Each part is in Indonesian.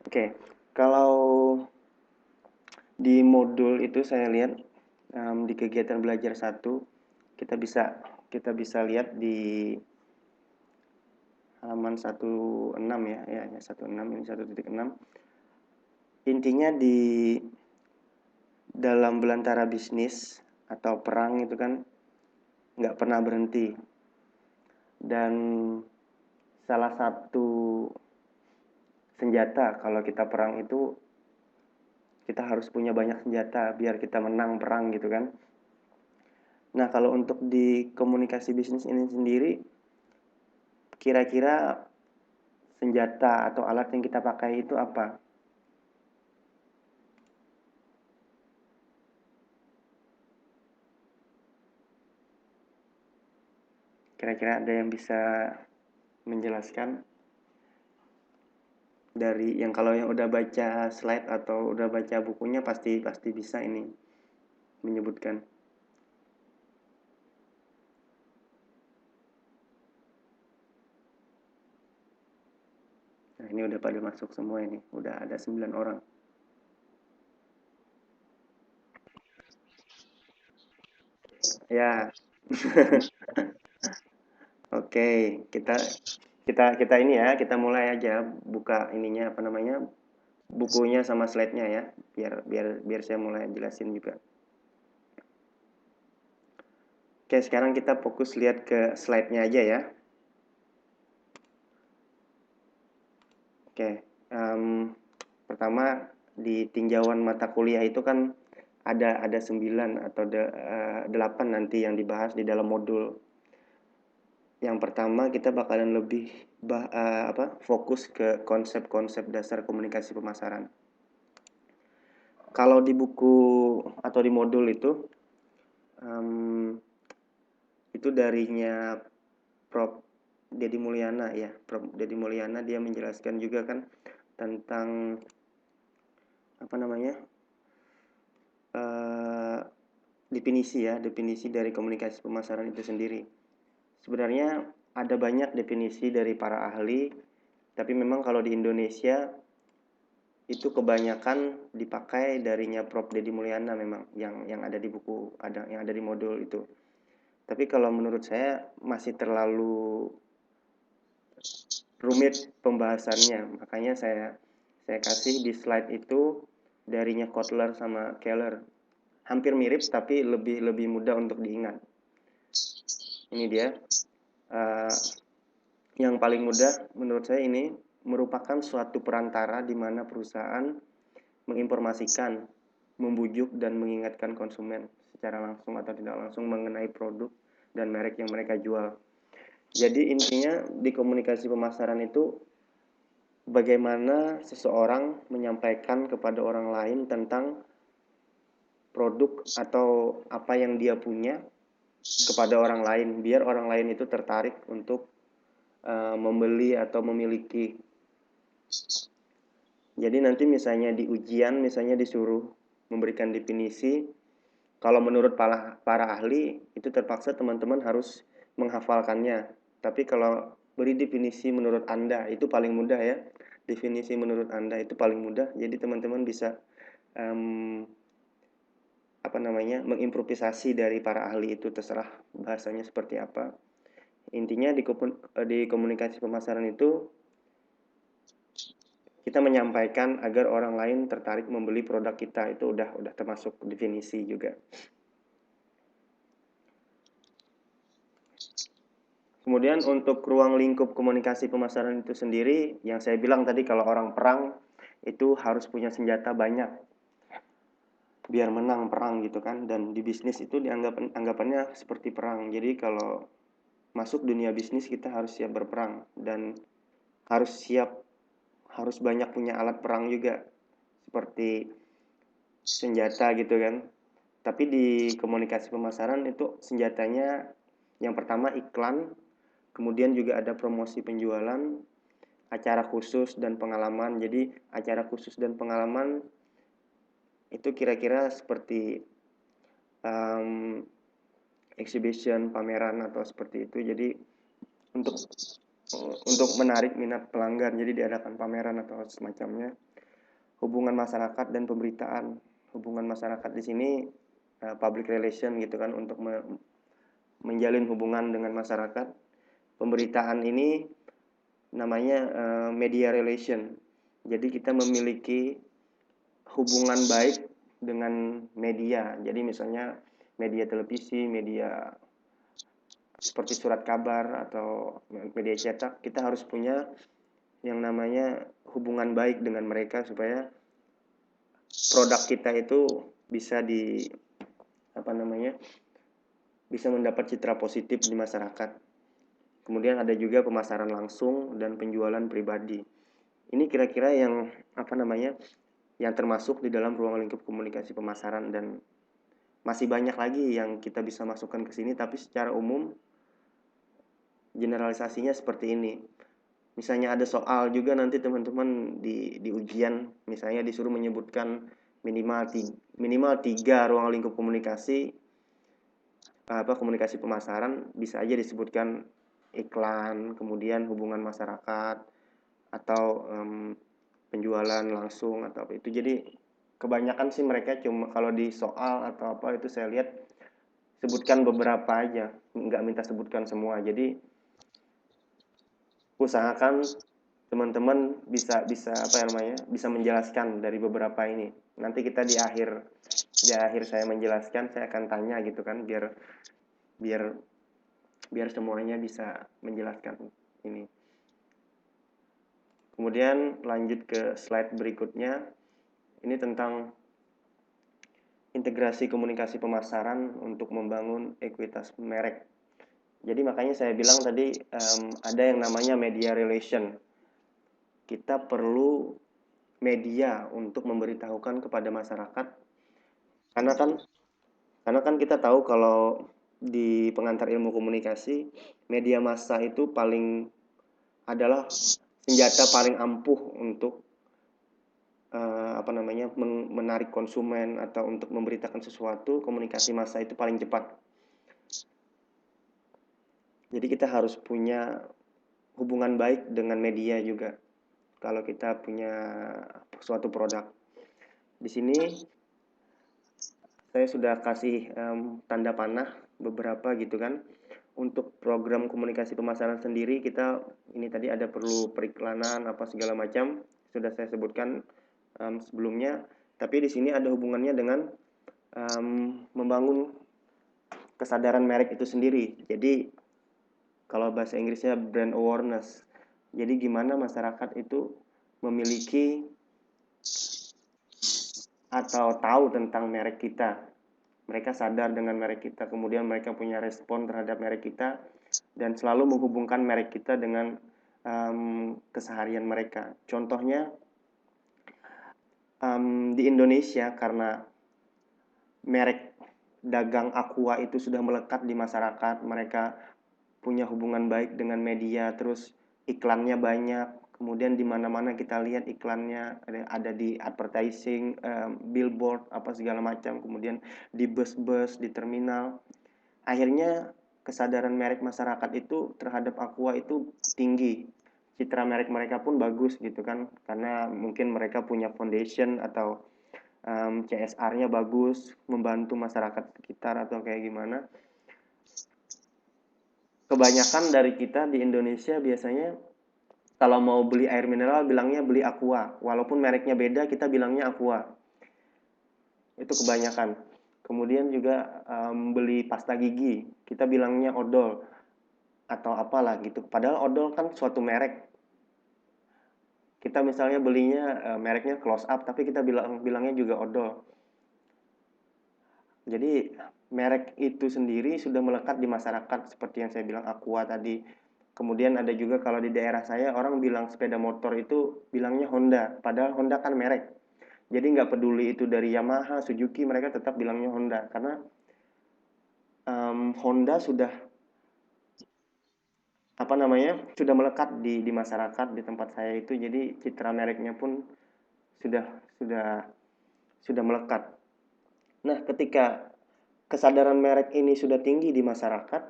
Oke, kalau di modul itu saya lihat di kegiatan belajar satu kita bisa lihat di halaman 16 ya 16 ini 1.6. Intinya di dalam belantara bisnis atau perang itu kan nggak pernah berhenti, dan salah satu senjata kalau kita perang itu kita harus punya banyak senjata biar kita menang perang gitu kan. Nah, kalau untuk di komunikasi bisnis ini sendiri, kira-kira senjata atau alat yang kita pakai itu apa? Kira-kira ada yang bisa menjelaskan dari yang, kalau yang udah baca slide atau udah baca bukunya pasti pasti bisa ini menyebutkan. Nah, ini udah pada masuk semua ini. Udah ada 9 orang. Ya. Oke, kita kita kita ini ya, kita mulai aja buka ininya apa namanya? Bukunya sama slide-nya ya. Biar biar biar saya mulai jelasin juga. Oke, sekarang kita fokus lihat ke slide-nya aja ya. Oke, pertama di tinjauan mata kuliah itu kan ada 9 atau 8 nanti yang dibahas di dalam modul. Yang pertama kita bakalan lebih fokus ke konsep-konsep dasar komunikasi pemasaran. Kalau di buku atau di modul um, itu darinya Prof. Dedi Mulyana ya, Prof. Dedi Mulyana dia menjelaskan juga kan tentang apa namanya uh, definisi dari komunikasi pemasaran itu sendiri. Sebenarnya ada banyak definisi dari para ahli, tapi memang kalau di Indonesia itu kebanyakan dipakai darinya Prof. Dedi Mulyana memang yang ada di buku, yang ada di modul itu. Tapi kalau menurut saya masih terlalu rumit pembahasannya, makanya saya kasih di slide itu darinya Kotler sama Keller. Hampir mirip tapi lebih lebih mudah untuk diingat. Ini dia. Uh, yang paling mudah menurut saya ini merupakan suatu perantara di mana perusahaan menginformasikan, membujuk dan mengingatkan konsumen secara langsung atau tidak langsung mengenai produk dan merek yang mereka jual. Jadi intinya di komunikasi pemasaran itu bagaimana seseorang menyampaikan kepada orang lain tentang produk atau apa yang dia punya kepada orang lain biar orang lain itu tertarik untuk membeli atau memiliki. Jadi nanti misalnya di ujian misalnya disuruh memberikan definisi, kalau menurut para ahli itu terpaksa teman-teman harus menghafalkannya. Tapi kalau beri definisi menurut Anda itu paling mudah ya. Definisi menurut Anda itu paling mudah. Jadi teman-teman bisa mengimprovisasi dari para ahli itu, terserah bahasanya seperti apa. Intinya di komunikasi pemasaran itu kita menyampaikan agar orang lain tertarik membeli produk kita, itu udah termasuk definisi juga. Kemudian untuk ruang lingkup komunikasi pemasaran itu sendiri, yang saya bilang tadi kalau orang perang itu harus punya senjata banyak biar menang perang gitu kan, dan di bisnis itu anggapannya seperti perang. Jadi kalau masuk dunia bisnis kita harus siap berperang dan harus banyak punya alat perang juga seperti senjata gitu kan. Tapi di komunikasi pemasaran itu senjatanya yang pertama iklan, kemudian juga ada promosi penjualan, acara khusus dan pengalaman. Jadi acara khusus dan pengalaman itu kira-kira seperti exhibition, pameran atau seperti itu. Jadi untuk menarik minat pelanggan, jadi diadakan pameran atau semacamnya. hubungan masyarakat dan pemberitaan. Hubungan masyarakat di sini public relation gitu kan, untuk menjalin hubungan dengan masyarakat. Pemberitaan ini namanya media relation. Jadi kita memiliki hubungan baik dengan media. Jadi misalnya media televisi, media seperti surat kabar atau media cetak, kita harus punya yang namanya hubungan baik dengan mereka supaya produk kita itu bisa bisa mendapat citra positif di masyarakat. Kemudian ada juga pemasaran langsung dan penjualan pribadi. Ini kira-kira yang yang termasuk di dalam ruang lingkup komunikasi pemasaran, dan masih banyak lagi yang kita bisa masukkan ke sini, tapi secara umum generalisasinya seperti ini. Misalnya ada soal juga nanti teman-teman di ujian, misalnya disuruh menyebutkan minimal 3 ruang lingkup komunikasi komunikasi pemasaran, bisa aja disebutkan iklan, kemudian hubungan masyarakat, atau penjualan langsung atau apa itu. Jadi kebanyakan sih mereka cuma kalau di soal atau apa itu saya lihat sebutkan beberapa aja, nggak minta sebutkan semua. Jadi usahakan teman-teman bisa bisa menjelaskan dari beberapa ini. Nanti kita di akhir saya menjelaskan, saya akan tanya gitu kan, biar semuanya bisa menjelaskan ini. Kemudian lanjut ke slide berikutnya. Ini tentang integrasi komunikasi pemasaran untuk membangun ekuitas merek. Jadi makanya saya bilang tadi ada yang namanya media relation. Kita perlu media untuk memberitahukan kepada masyarakat, karena kan kita tahu kalau di pengantar ilmu komunikasi, media massa itu adalah senjata paling ampuh untuk menarik konsumen atau untuk memberitakan sesuatu. Komunikasi massa itu paling cepat. Jadi kita harus punya hubungan baik dengan media juga kalau kita punya suatu produk. Di sini saya sudah kasih tanda panah beberapa gitu kan. Untuk program komunikasi pemasaran sendiri, kita ini tadi ada perlu periklanan apa segala macam, sudah saya sebutkan sebelumnya. Tapi di sini ada hubungannya dengan membangun kesadaran merek itu sendiri. Jadi kalau bahasa Inggrisnya brand awareness. Jadi gimana masyarakat itu memiliki atau tahu tentang merek kita. Mereka sadar dengan merek kita, kemudian mereka punya respon terhadap merek kita, dan selalu menghubungkan merek kita dengan keseharian mereka. Contohnya di Indonesia, karena merek dagang Aqua itu sudah melekat di masyarakat, mereka punya hubungan baik dengan media, terus iklannya banyak, kemudian di mana-mana kita lihat iklannya, ada di advertising, billboard apa segala macam, kemudian di bus-bus, di terminal. Akhirnya kesadaran merek masyarakat itu terhadap Aqua itu tinggi. Citra merek mereka pun bagus gitu kan, karena mungkin mereka punya foundation atau CSR-nya bagus, membantu masyarakat sekitar atau kayak gimana. Kebanyakan dari kita di Indonesia biasanya kalau mau beli air mineral bilangnya beli Aqua, walaupun mereknya beda kita bilangnya Aqua. Itu kebanyakan. Kemudian juga beli pasta gigi, kita bilangnya odol atau apalah gitu. Padahal odol kan suatu merek. Kita misalnya belinya mereknya Close Up, tapi kita bilangnya juga odol. Jadi merek itu sendiri sudah melekat di masyarakat, seperti yang saya bilang Aqua tadi. Kemudian ada juga kalau di daerah saya orang bilang sepeda motor itu bilangnya Honda, padahal Honda kan merek. Jadi nggak peduli itu dari Yamaha, Suzuki, mereka tetap bilangnya Honda karena Honda sudah sudah melekat di masyarakat di tempat saya itu. Jadi citra mereknya pun sudah melekat. Nah, ketika kesadaran merek ini sudah tinggi di masyarakat,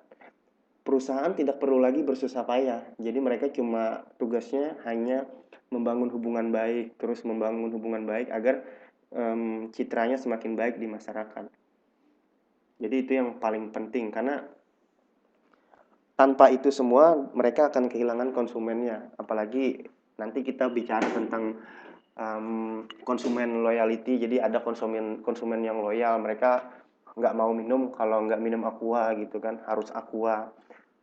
perusahaan tidak perlu lagi bersusah payah. Jadi mereka cuma tugasnya hanya membangun hubungan baik, terus membangun hubungan baik agar citranya semakin baik di masyarakat. Jadi itu yang paling penting, karena tanpa itu semua mereka akan kehilangan konsumennya. Apalagi nanti kita bicara tentang konsumen loyalty, jadi ada konsumen yang loyal, mereka nggak mau minum kalau nggak minum Aqua gitu kan, harus Aqua.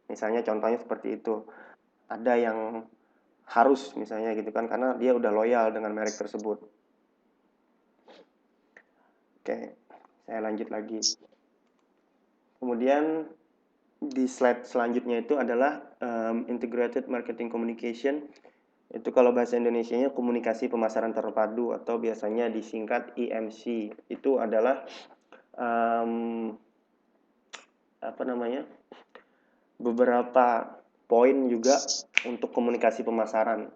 Misalnya contohnya seperti itu. Ada yang harus misalnya gitu kan, karena dia udah loyal dengan merek tersebut. Oke, saya lanjut lagi. Kemudian di slide selanjutnya itu adalah integrated marketing communication. Itu kalau bahasa Indonesianya komunikasi pemasaran terpadu atau biasanya disingkat IMC. Itu adalah beberapa poin juga untuk komunikasi pemasaran.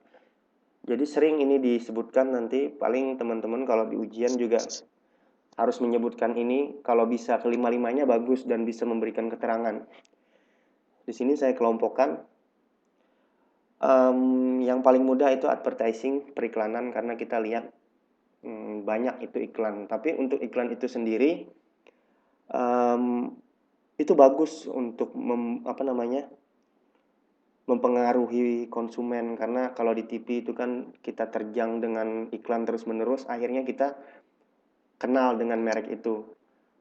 Jadi sering ini disebutkan, nanti paling teman-teman kalau di ujian juga harus menyebutkan ini, kalau bisa kelima-limanya bagus dan bisa memberikan keterangan. Di sini saya kelompokkan. Yang paling mudah itu advertising, periklanan, karena kita lihat banyak itu iklan. Tapi untuk iklan itu sendiri itu bagus untuk mempengaruhi konsumen, karena kalau di TV itu kan kita terjang dengan iklan terus-menerus, akhirnya kita kenal dengan merek itu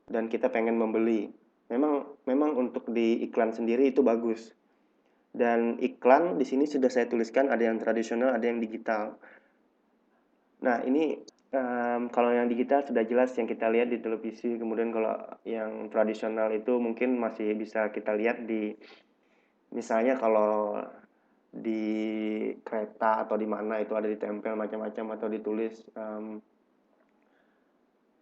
dan kita pengen membeli. Memang untuk di iklan sendiri itu bagus. Dan iklan di sini sudah saya tuliskan, ada yang tradisional, ada yang digital. Nah, ini kalau yang digital sudah jelas yang kita lihat di televisi, kemudian kalau yang tradisional itu mungkin masih bisa kita lihat di, misalnya kalau di kereta atau di mana itu ada ditempel macam-macam atau ditulis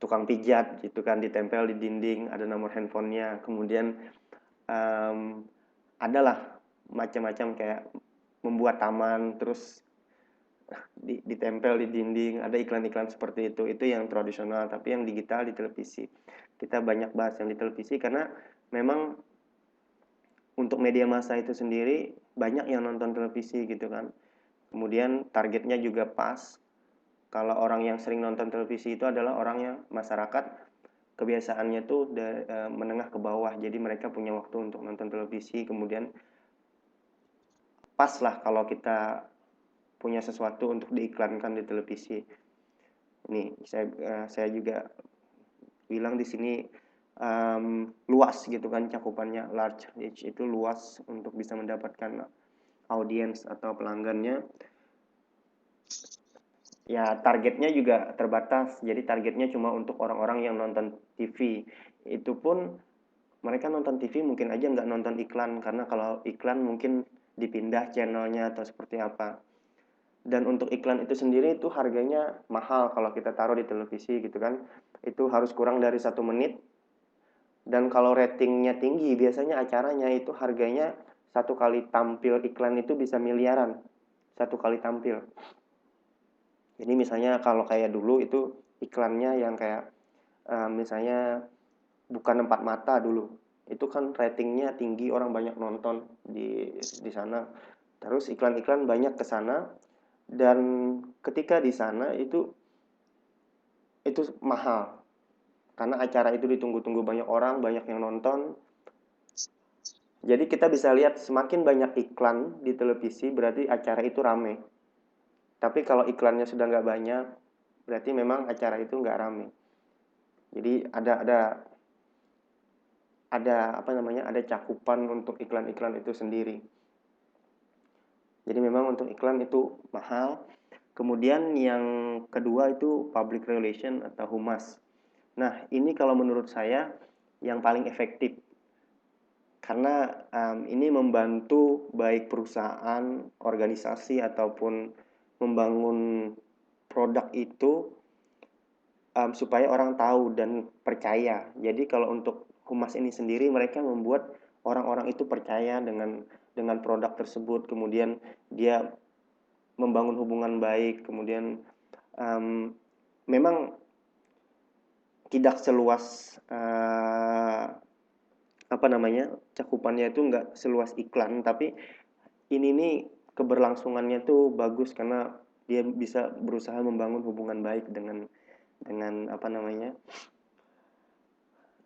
tukang pijat gitu kan, ditempel di dinding, ada nomor handphonenya, kemudian adalah macam-macam kayak membuat taman terus ditempel di dinding, ada iklan-iklan seperti itu yang tradisional. Tapi yang digital di televisi, kita banyak bahas yang di televisi karena memang untuk media massa itu sendiri banyak yang nonton televisi gitu kan. Kemudian targetnya juga pas. Kalau orang yang sering nonton televisi itu adalah orang yang masyarakat kebiasaannya tuh menengah ke bawah, jadi mereka punya waktu untuk nonton televisi. Kemudian pas lah kalau kita punya sesuatu untuk diiklankan di televisi. Ini saya juga bilang di sini luas gitu kan cakupannya, large reach itu luas untuk bisa mendapatkan audiens atau pelanggannya. Ya targetnya juga terbatas, jadi targetnya cuma untuk orang-orang yang nonton TV. Itu pun mereka nonton TV mungkin aja nggak nonton iklan, karena kalau iklan mungkin dipindah channelnya atau seperti apa. Dan untuk iklan itu sendiri itu harganya mahal kalau kita taruh di televisi gitu kan. Itu harus kurang dari 1 menit. Dan kalau ratingnya tinggi, biasanya acaranya itu harganya 1 kali tampil iklan itu bisa miliaran. 1 kali tampil. Jadi misalnya kalau kayak dulu itu iklannya yang kayak misalnya bukan empat mata dulu. Itu kan ratingnya tinggi, orang banyak nonton di sana. Terus iklan-iklan banyak ke sana. Dan ketika di sana itu mahal, karena acara itu ditunggu-tunggu banyak orang, banyak yang nonton. Jadi kita bisa lihat semakin banyak iklan di televisi berarti acara itu rame. Tapi kalau iklannya sudah nggak banyak, berarti memang acara itu nggak rame. Jadi ada cakupan untuk iklan-iklan itu sendiri. Jadi memang untuk iklan itu mahal. Kemudian yang kedua itu public relation atau humas. Nah, ini kalau menurut saya yang paling efektif. Karena ini membantu baik perusahaan, organisasi, ataupun membangun produk itu supaya orang tahu dan percaya. Jadi kalau untuk humas ini sendiri, mereka membuat orang-orang itu percaya dengan produk tersebut. Kemudian dia membangun hubungan baik. Kemudian memang tidak seluas cakupannya itu nggak seluas iklan, tapi ini nih keberlangsungannya tuh bagus karena dia bisa berusaha membangun hubungan baik dengan apa namanya,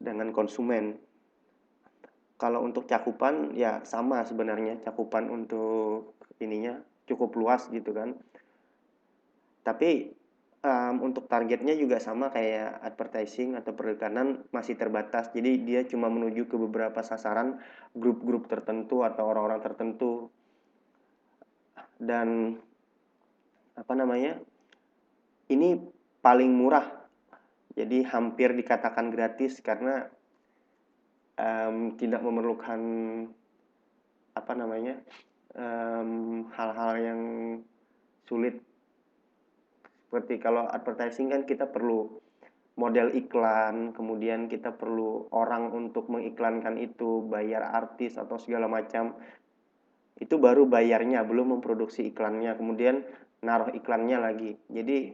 dengan konsumen. Kalau untuk cakupan ya sama sebenarnya, cakupan untuk ininya cukup luas gitu kan. Tapi untuk targetnya juga sama kayak advertising atau periklanan, masih terbatas. Jadi dia cuma menuju ke beberapa sasaran, grup-grup tertentu atau orang-orang tertentu. Dan apa namanya, ini paling murah. Jadi hampir dikatakan gratis karena tidak memerlukan apa namanya, hal-hal yang sulit. Seperti kalau advertising kan kita perlu model iklan, kemudian kita perlu orang untuk mengiklankan itu, bayar artis atau segala macam. Itu baru bayarnya, belum memproduksi iklannya, kemudian naruh iklannya lagi. Jadi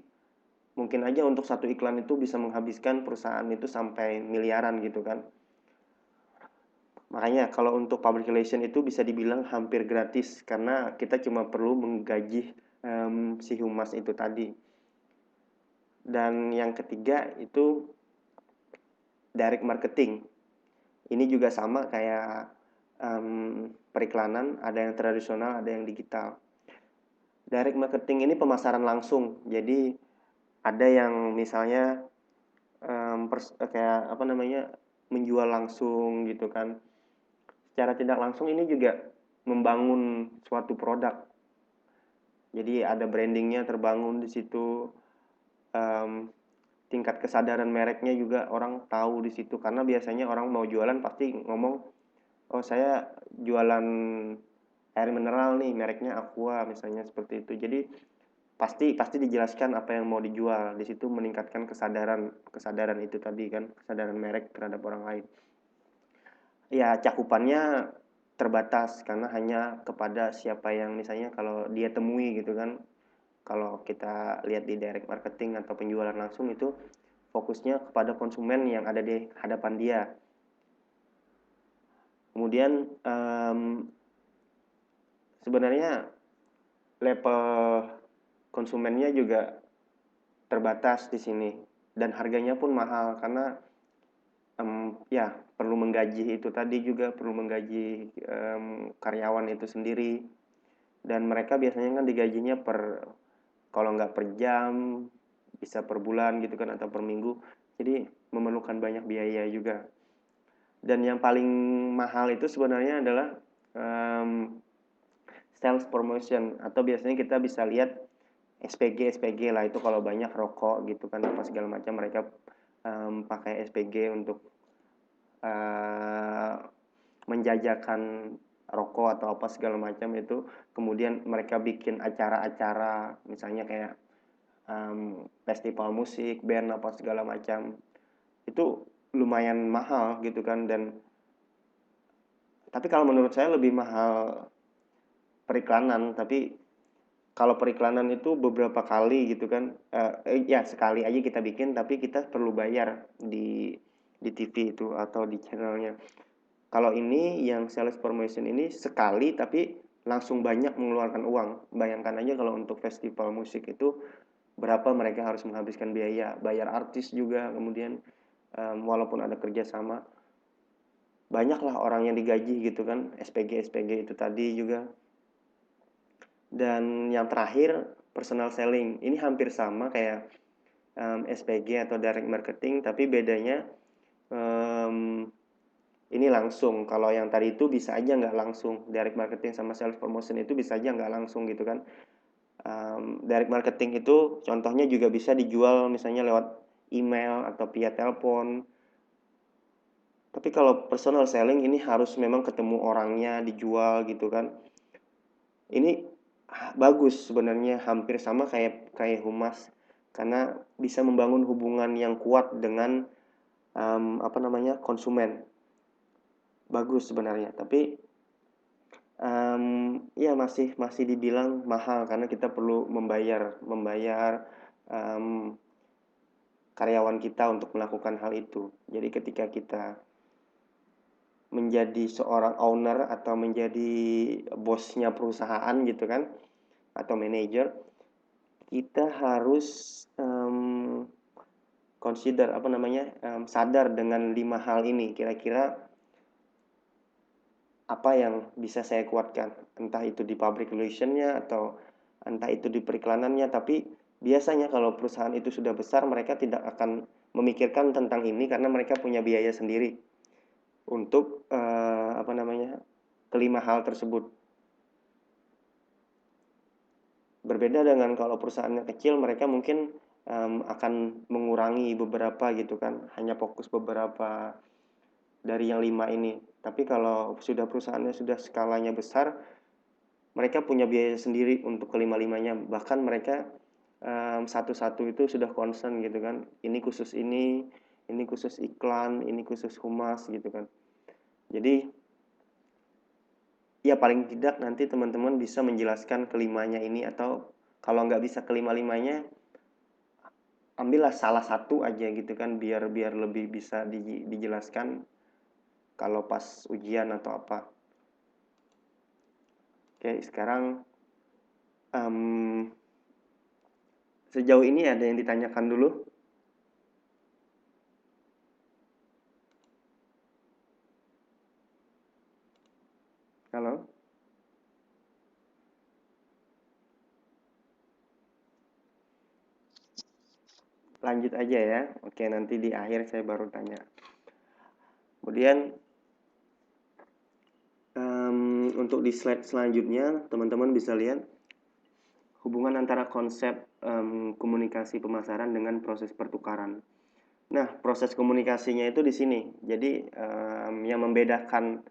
mungkin aja untuk satu iklan itu bisa menghabiskan perusahaan itu sampai miliaran gitu kan. Makanya kalau untuk public relation itu bisa dibilang hampir gratis karena kita cuma perlu menggaji si humas itu tadi. Dan yang ketiga itu direct marketing. Ini juga sama kayak periklanan, ada yang tradisional, ada yang digital. Direct marketing ini pemasaran langsung. Jadi ada yang misalnya kayak apa namanya, menjual langsung gitu kan. Secara tidak langsung ini juga membangun suatu produk. Jadi ada brandingnya terbangun di situ. Tingkat kesadaran mereknya juga orang tahu di situ karena biasanya orang mau jualan pasti ngomong, oh saya jualan air mineral nih, mereknya Aqua misalnya, seperti itu. Jadi pasti dijelaskan apa yang mau dijual. Di situ meningkatkan kesadaran itu tadi kan, kesadaran merek terhadap orang lain. Ya cakupannya terbatas karena hanya kepada siapa yang misalnya kalau dia temui gitu kan. Kalau kita lihat di direct marketing atau penjualan langsung itu fokusnya kepada konsumen yang ada di hadapan dia. Kemudian sebenarnya level konsumennya juga terbatas di sini dan harganya pun mahal karena ya perlu menggaji itu tadi, juga perlu menggaji karyawan itu sendiri, dan mereka biasanya kan digajinya per, kalau nggak per jam bisa per bulan gitu kan atau per minggu, jadi memerlukan banyak biaya juga. Dan yang paling mahal itu sebenarnya adalah sales promotion, atau biasanya kita bisa lihat SPG lah, itu kalau banyak rokok gitu kan apa segala macam mereka pakai SPG untuk menjajakan rokok atau apa segala macam itu. Kemudian mereka bikin acara-acara misalnya kayak festival musik, band apa segala macam, itu lumayan mahal gitu kan. Dan tapi kalau menurut saya lebih mahal periklanan. Tapi kalau periklanan itu beberapa kali gitu kan, ya sekali aja kita bikin tapi kita perlu bayar di TV itu atau di channelnya. Kalau ini yang sales promotion ini sekali tapi langsung banyak mengeluarkan uang. Bayangkan aja kalau untuk festival musik itu berapa mereka harus menghabiskan biaya, bayar artis juga, kemudian walaupun ada kerjasama, banyaklah orang yang digaji gitu kan, SPG itu tadi juga. Dan yang terakhir personal selling, ini hampir sama kayak SPG atau direct marketing, tapi bedanya ini langsung. Kalau yang tadi itu bisa aja nggak langsung, direct marketing sama sales promotion itu bisa aja nggak langsung gitu kan. Direct marketing itu contohnya juga bisa dijual misalnya lewat email atau via telepon. Tapi kalau personal selling ini harus memang ketemu orangnya, dijual gitu kan. Ini bagus sebenarnya, hampir sama kayak humas karena bisa membangun hubungan yang kuat dengan apa namanya, konsumen. Bagus sebenarnya, tapi ya masih dibilang mahal karena kita perlu membayar karyawan kita untuk melakukan hal itu. Jadi ketika kita menjadi seorang owner atau menjadi bosnya perusahaan gitu kan, atau manajer, kita harus consider sadar dengan 5 hal ini. Kira-kira apa yang bisa saya kuatkan, entah itu di public relation-nya atau entah itu di periklanannya. Tapi biasanya kalau perusahaan itu sudah besar, mereka tidak akan memikirkan tentang ini karena mereka punya biaya sendiri untuk kelima hal tersebut. Berbeda dengan kalau perusahaannya kecil, mereka mungkin akan mengurangi beberapa gitu kan, hanya fokus beberapa dari yang 5 ini. Tapi kalau sudah perusahaannya sudah skalanya besar, mereka punya biaya sendiri untuk kelima-limanya. Bahkan mereka satu-satu itu sudah concern gitu kan. Ini khusus iklan, ini khusus humas gitu kan. Jadi ya paling tidak nanti teman-teman bisa menjelaskan kelimanya ini, atau kalau nggak bisa kelima-limanya, ambillah salah satu aja gitu kan, biar lebih bisa dijelaskan kalau pas ujian atau apa. Oke, sekarang sejauh ini ada yang ditanyakan dulu? Halo? Lanjut aja ya. Oke, nanti di akhir saya baru tanya. Kemudian untuk di slide selanjutnya, teman-teman bisa lihat hubungan antara konsep komunikasi pemasaran dengan proses pertukaran. Nah, proses komunikasinya itu di sini. Jadi yang membedakan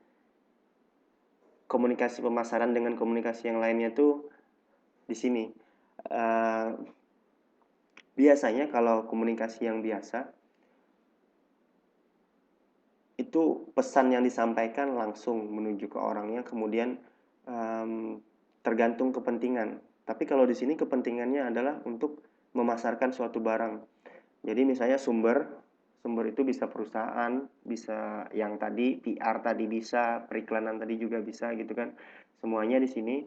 komunikasi pemasaran dengan komunikasi yang lainnya itu di sini. Biasanya kalau komunikasi yang biasa itu pesan yang disampaikan langsung menuju ke orangnya, kemudian tergantung kepentingan. Tapi kalau di sini kepentingannya adalah untuk memasarkan suatu barang. Jadi misalnya sumber itu bisa perusahaan, bisa yang tadi PR tadi bisa, periklanan tadi juga bisa gitu kan. Semuanya di sini.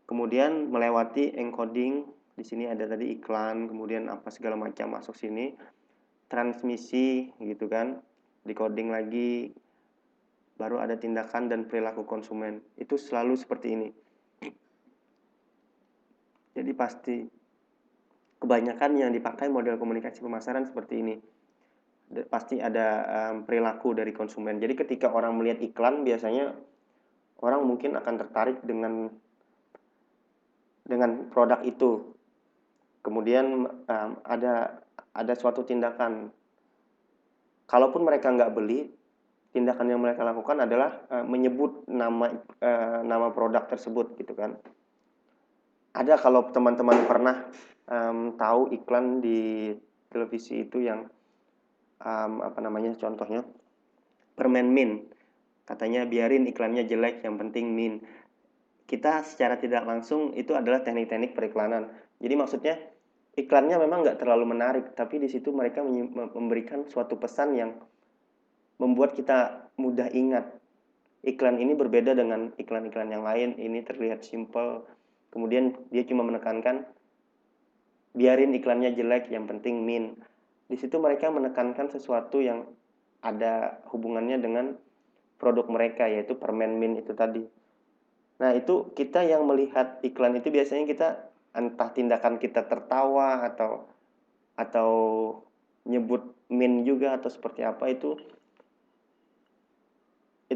Kemudian melewati encoding, di sini ada tadi iklan, kemudian apa segala macam masuk sini. Transmisi gitu kan, decoding lagi, baru ada tindakan dan perilaku konsumen. Itu selalu seperti ini. Jadi pasti kebanyakan yang dipakai model komunikasi pemasaran seperti ini. Pasti ada perilaku dari konsumen. Jadi ketika orang melihat iklan, biasanya orang mungkin akan tertarik dengan produk itu. Kemudian ada suatu tindakan. Kalaupun mereka nggak beli, tindakan yang mereka lakukan adalah menyebut nama produk tersebut gitu kan. Ada kalau teman-teman pernah tahu iklan di televisi itu yang contohnya permen mint, katanya biarin iklannya jelek, yang penting mint. Kita secara tidak langsung itu adalah teknik-teknik periklanan. Jadi maksudnya iklannya memang nggak terlalu menarik, tapi di situ mereka memberikan suatu pesan yang membuat kita mudah ingat. Iklan ini berbeda dengan iklan-iklan yang lain, ini terlihat simple. Kemudian dia cuma menekankan biarin iklannya jelek, yang penting mint. Di situ mereka menekankan sesuatu yang ada hubungannya dengan produk mereka, yaitu permen mint itu tadi. Nah, itu kita yang melihat iklan itu biasanya kita entah tindakan kita tertawa atau nyebut mint juga atau seperti apa, itu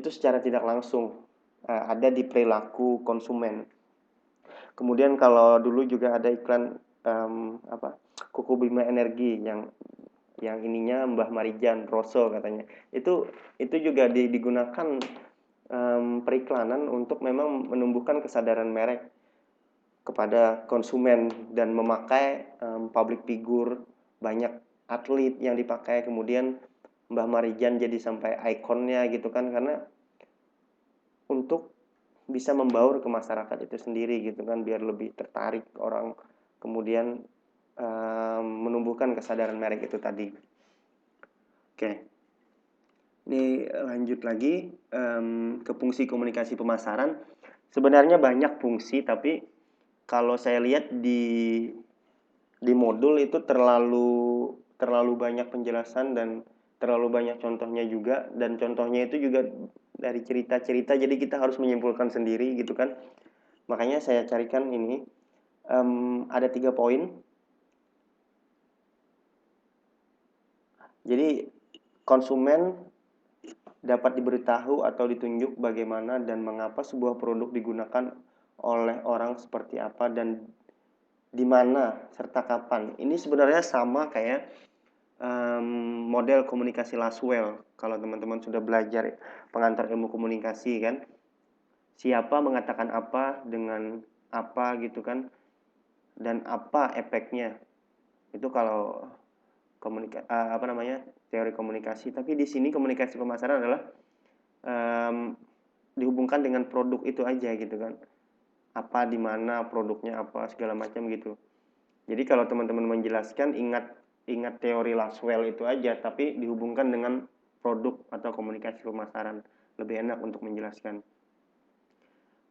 secara tidak langsung ada di perilaku konsumen. Kemudian kalau dulu juga ada iklan Kuku Bima Energi yang ininya Mbah Marijan Rosso katanya. Itu juga digunakan periklanan untuk memang menumbuhkan kesadaran merek kepada konsumen dan memakai public figure, banyak atlet yang dipakai, kemudian Mbah Marijan jadi sampai ikonnya gitu kan, karena untuk bisa membaur ke masyarakat itu sendiri gitu kan, biar lebih tertarik orang, kemudian menumbuhkan kesadaran merek itu tadi. Oke, ini lanjut lagi ke fungsi komunikasi pemasaran. Sebenarnya banyak fungsi, tapi kalau saya lihat di modul itu terlalu banyak penjelasan dan terlalu banyak contohnya juga, dan contohnya itu juga dari cerita-cerita, jadi kita harus menyimpulkan sendiri gitu kan. Makanya saya carikan ini, ada 3 poin. Jadi konsumen dapat diberitahu atau ditunjuk bagaimana dan mengapa sebuah produk digunakan oleh orang seperti apa dan di mana serta kapan. Ini sebenarnya sama kayak model komunikasi Laswell. Kalau teman-teman sudah belajar pengantar ilmu komunikasi kan, siapa mengatakan apa dengan apa gitu kan, dan apa efeknya. Itu kalau teori komunikasi. Tapi di sini komunikasi pemasaran adalah dihubungkan dengan produk itu aja gitu kan, apa di mana produknya apa segala macam gitu. Jadi kalau teman-teman menjelaskan, ingat teori Laswell itu aja, tapi dihubungkan dengan produk atau komunikasi pemasaran, lebih enak untuk menjelaskan.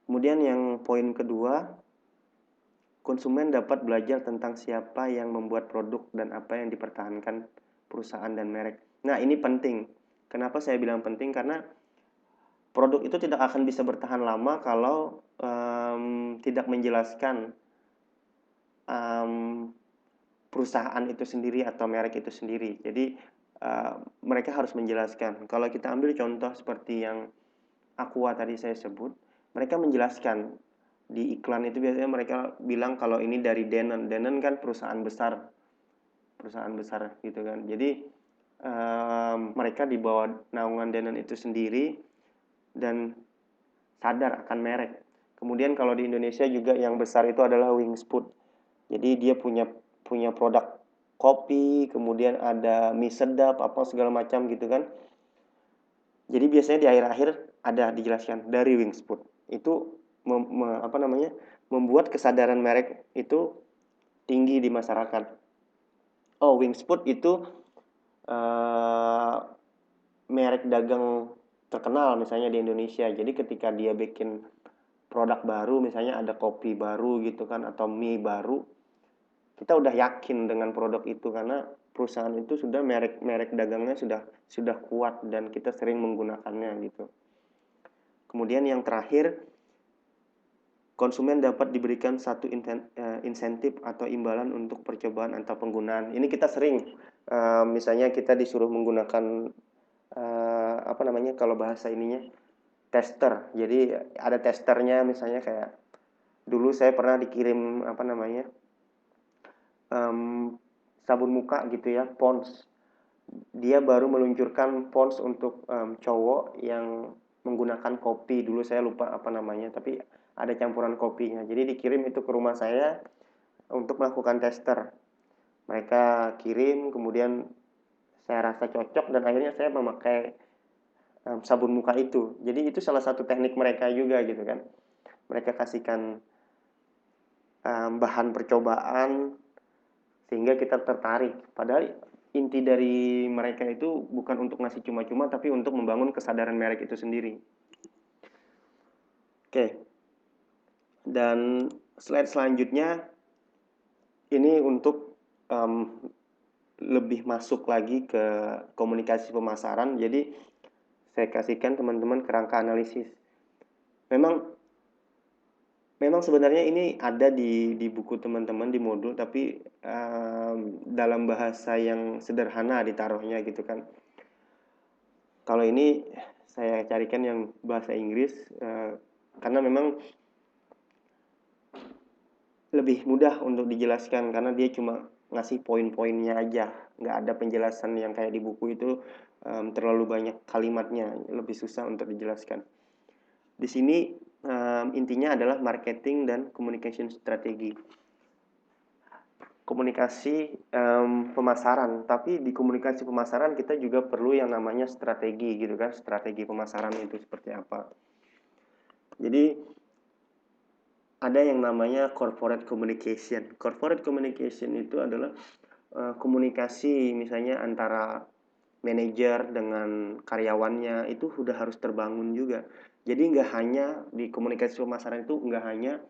Kemudian yang poin kedua, konsumen dapat belajar tentang siapa yang membuat produk dan apa yang dipertahankan perusahaan dan merek. Nah, ini penting. Kenapa saya bilang penting? Karena produk itu tidak akan bisa bertahan lama kalau tidak menjelaskan perusahaan itu sendiri atau merek itu sendiri. Jadi mereka harus menjelaskan. Kalau kita ambil contoh seperti yang Aqua tadi saya sebut, mereka menjelaskan di iklan itu biasanya mereka bilang kalau ini dari Danone. Danone kan perusahaan besar gitu kan. Jadi mereka di bawah naungan Danone itu sendiri dan sadar akan merek. Kemudian kalau di Indonesia juga yang besar itu adalah Wingsput. Jadi dia punya produk kopi, kemudian ada mie sedap apa segala macam gitu kan. Jadi biasanya di akhir-akhir ada dijelaskan dari Wingsput. Itu membuat kesadaran merek itu tinggi di masyarakat. Oh, Wingsput itu merek dagang terkenal misalnya di Indonesia. Jadi ketika dia bikin produk baru, misalnya ada kopi baru gitu kan atau mie baru, kita udah yakin dengan produk itu karena perusahaan itu sudah merek dagangnya sudah kuat dan kita sering menggunakannya gitu. Kemudian yang terakhir, konsumen dapat diberikan satu insentif atau imbalan untuk percobaan atau penggunaan. Ini kita sering, misalnya kita disuruh menggunakan kalau bahasa ininya tester. Jadi ada testernya, misalnya kayak dulu saya pernah dikirim sabun muka gitu ya, Pond's. Dia baru meluncurkan Pond's untuk cowok yang menggunakan kopi. Dulu saya lupa apa namanya, tapi ada campuran kopinya. Jadi dikirim itu ke rumah saya untuk melakukan tester. Mereka kirim, kemudian saya rasa cocok dan akhirnya saya memakai sabun muka itu. Jadi itu salah satu teknik mereka juga gitu kan. Mereka kasihkan bahan percobaan sehingga kita tertarik. Padahal inti dari mereka itu bukan untuk ngasih cuma-cuma, tapi untuk membangun kesadaran merek itu sendiri. Oke. Dan slide selanjutnya ini untuk lebih masuk lagi ke komunikasi pemasaran. Jadi saya kasihkan teman-teman kerangka analisis. Memang sebenarnya ini ada di buku teman-teman di modul, tapi dalam bahasa yang sederhana ditaruhnya gitu kan. Kalau ini saya carikan yang bahasa Inggris karena memang lebih mudah untuk dijelaskan karena dia cuma ngasih poin-poinnya aja, nggak ada penjelasan yang kayak di buku itu terlalu banyak kalimatnya, lebih susah untuk dijelaskan. Di sini intinya adalah marketing dan communication strategi. Komunikasi pemasaran, tapi di komunikasi pemasaran kita juga perlu yang namanya strategi gitu kan. Strategi pemasaran itu seperti apa. Jadi ada yang namanya corporate communication. Corporate communication itu adalah komunikasi misalnya antara manajer dengan karyawannya itu sudah harus terbangun juga. Jadi nggak hanya di komunikasi pemasaran itu nggak hanya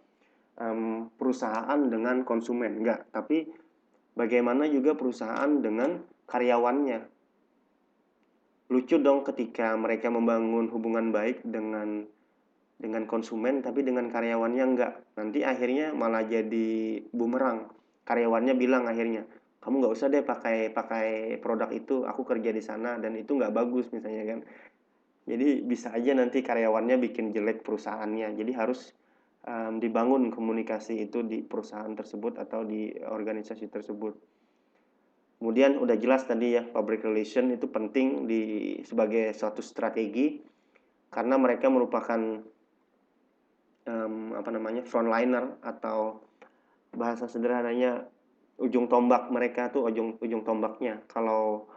perusahaan dengan konsumen, enggak, tapi bagaimana juga perusahaan dengan karyawannya. Lucu dong ketika mereka membangun hubungan baik dengan konsumen, tapi dengan karyawannya enggak. Nanti akhirnya malah jadi bumerang. Karyawannya bilang akhirnya, kamu nggak usah deh pakai produk itu, aku kerja di sana dan itu nggak bagus misalnya kan. Jadi bisa aja nanti karyawannya bikin jelek perusahaannya. Jadi harus dibangun komunikasi itu di perusahaan tersebut atau di organisasi tersebut. Kemudian udah jelas tadi ya, public relation itu penting sebagai suatu strategi karena mereka merupakan frontliner atau bahasa sederhananya ujung tombak mereka tuh ujung tombaknya. Kalau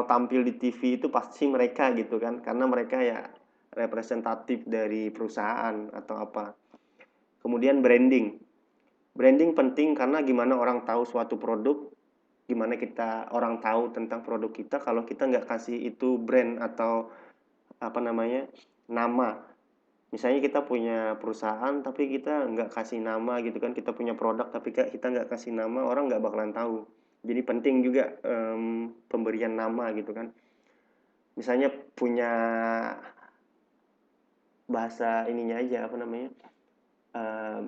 tampil di TV itu pasti mereka gitu kan, karena mereka ya representatif dari perusahaan atau apa. Kemudian branding. Branding penting karena gimana orang tahu suatu produk, gimana orang tahu tentang produk kita kalau kita nggak kasih itu brand atau nama. Misalnya kita punya perusahaan tapi kita nggak kasih nama gitu kan, kita punya produk tapi kita nggak kasih nama, orang nggak bakalan tahu. Jadi penting juga pemberian nama gitu kan. Misalnya punya bahasa ininya aja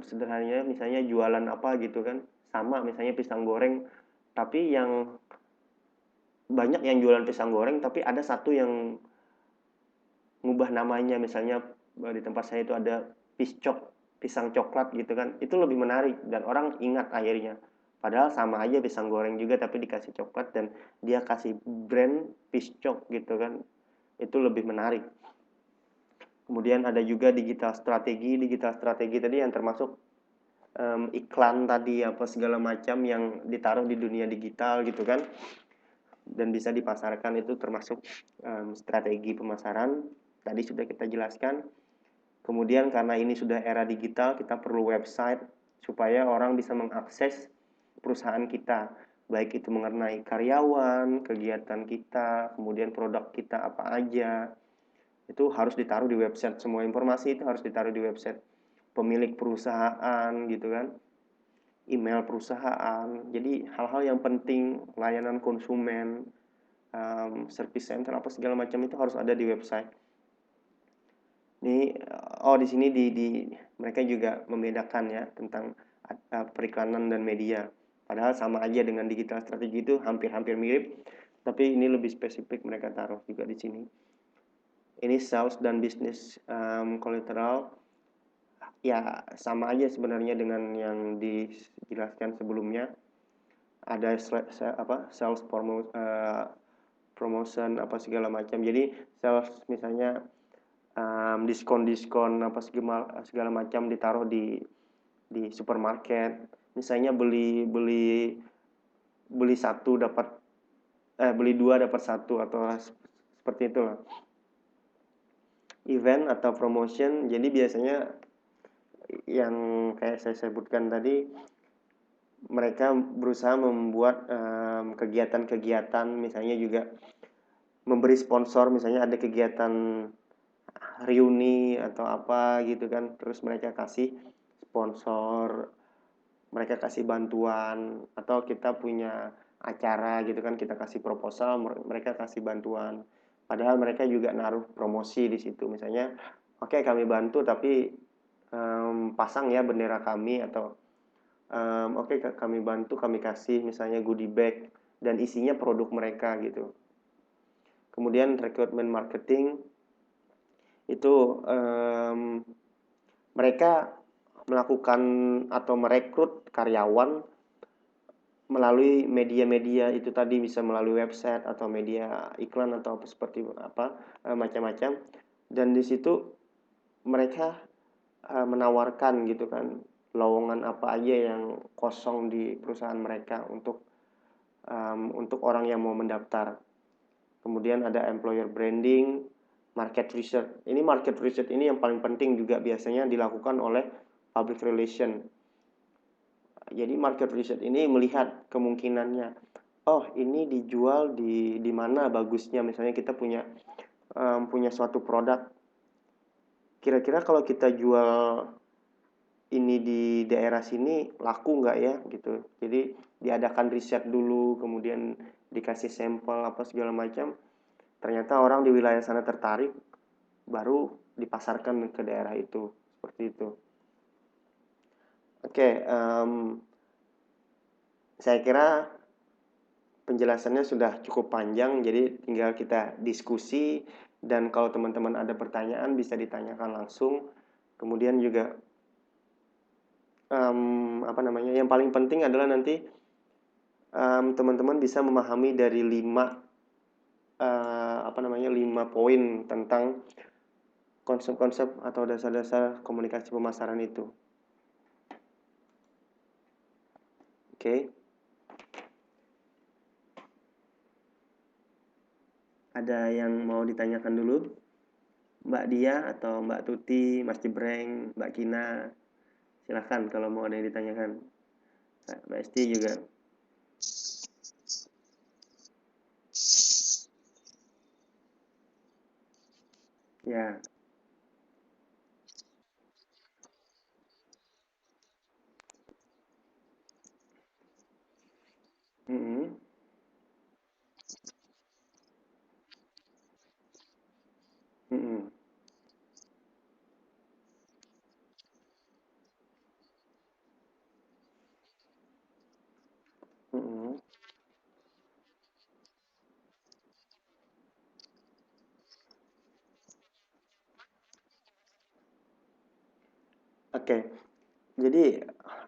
sederhananya misalnya jualan apa gitu kan, sama misalnya pisang goreng, tapi yang banyak yang jualan pisang goreng tapi ada satu yang ngubah namanya, misalnya di tempat saya itu ada pisang coklat gitu kan, itu lebih menarik dan orang ingat akhirnya. Padahal sama aja pisang goreng juga tapi dikasih coklat dan dia kasih brand piscok gitu kan, itu lebih menarik. Kemudian ada juga digital strategi tadi yang termasuk iklan tadi apa segala macam yang ditaruh di dunia digital gitu kan, dan bisa dipasarkan, itu termasuk strategi pemasaran. Tadi sudah kita jelaskan. Kemudian karena ini sudah era digital, kita perlu website supaya orang bisa mengakses perusahaan kita, baik itu mengenai karyawan, kegiatan kita, kemudian produk kita apa aja, itu harus ditaruh di website. Semua informasi itu harus ditaruh di website pemilik perusahaan gitu kan, email perusahaan. Jadi hal-hal yang penting, layanan konsumen, service center apa segala macam itu harus ada di website. Ini di sini mereka juga membedakan ya tentang periklanan dan media. Padahal sama aja dengan digital strategi, itu hampir-hampir mirip, tapi ini lebih spesifik mereka taruh juga di sini. Ini sales dan bisnis collateral. Ya sama aja sebenarnya dengan yang dijelaskan sebelumnya. Ada sales promotion apa segala macam. Jadi sales misalnya diskon apa segala macam ditaruh di supermarket. Misalnya beli satu dapat beli dua dapat satu atau seperti itulah. Event atau promotion, jadi biasanya yang kayak saya sebutkan tadi, mereka berusaha membuat kegiatan-kegiatan, misalnya juga memberi sponsor, misalnya ada kegiatan reuni atau apa gitu kan, terus mereka kasih sponsor, mereka kasih bantuan, atau kita punya acara gitu kan, kita kasih proposal, mereka kasih bantuan. Padahal mereka juga naruh promosi di situ, misalnya oke, kami bantu tapi pasang ya bendera kami, atau oke, kami bantu, kami kasih misalnya goodie bag dan isinya produk mereka gitu. Kemudian recruitment marketing itu mereka melakukan atau merekrut karyawan melalui media-media itu tadi, bisa melalui website atau media iklan atau seperti apa macam-macam, dan di situ mereka menawarkan gitu kan lowongan apa aja yang kosong di perusahaan mereka untuk orang yang mau mendaftar. Kemudian ada employer branding, market research. Ini market research ini yang paling penting juga biasanya dilakukan oleh public relation. Jadi market research ini melihat kemungkinannya, ini dijual di mana bagusnya. Misalnya kita punya suatu produk, kira-kira kalau kita jual ini di daerah sini laku nggak ya gitu. Jadi diadakan riset dulu, kemudian dikasih sampel apa segala macam. Ternyata orang di wilayah sana tertarik, baru dipasarkan ke daerah itu. Seperti itu. Oke, saya kira penjelasannya sudah cukup panjang, jadi tinggal kita diskusi, dan kalau teman-teman ada pertanyaan bisa ditanyakan langsung. Kemudian juga apa namanya? Yang paling penting adalah nanti teman-teman bisa memahami dari 5 poin tentang konsep-konsep atau dasar-dasar komunikasi pemasaran itu. Oke. Ada yang mau ditanyakan dulu? Mbak Dia atau Mbak Tuti, Mas Jebreng, Mbak Kina. Silahkan kalau mau ada yang ditanyakan. Mbak Esti juga. Ya. Mm-mm. Mm-mm. Mm-mm. Oke, jadi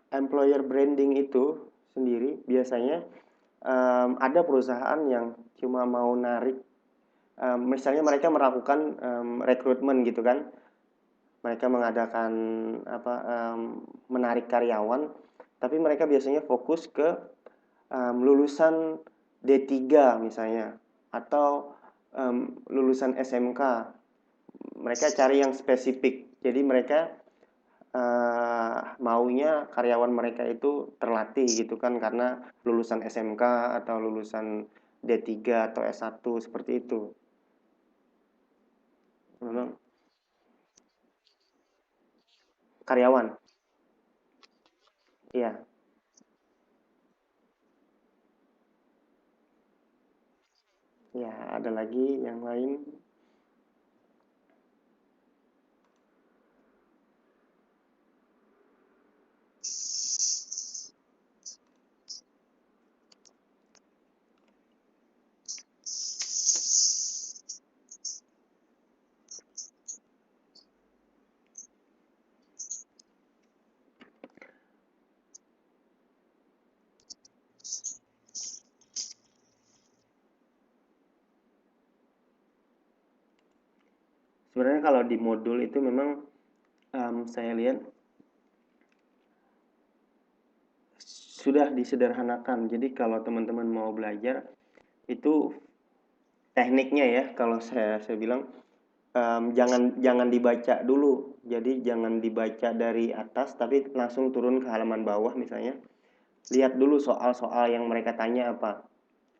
employer branding itu sendiri biasanya ada perusahaan yang cuma mau narik, misalnya mereka melakukan rekrutmen gitu kan, mereka mengadakan apa, menarik karyawan, tapi mereka biasanya fokus ke lulusan D3 misalnya, atau lulusan SMK. Mereka cari yang spesifik. Jadi mereka maunya karyawan mereka itu terlatih gitu kan, karena lulusan SMK atau lulusan D3 atau S1 seperti itu. Memang karyawan. Iya, ya ada lagi yang lain. Sebenarnya kalau di modul itu memang saya lihat sudah disederhanakan. Jadi kalau teman-teman mau belajar itu tekniknya ya, kalau saya bilang jangan jangan dibaca dulu. Jadi jangan dibaca dari atas tapi langsung turun ke halaman bawah misalnya. Lihat dulu soal-soal yang mereka tanya apa.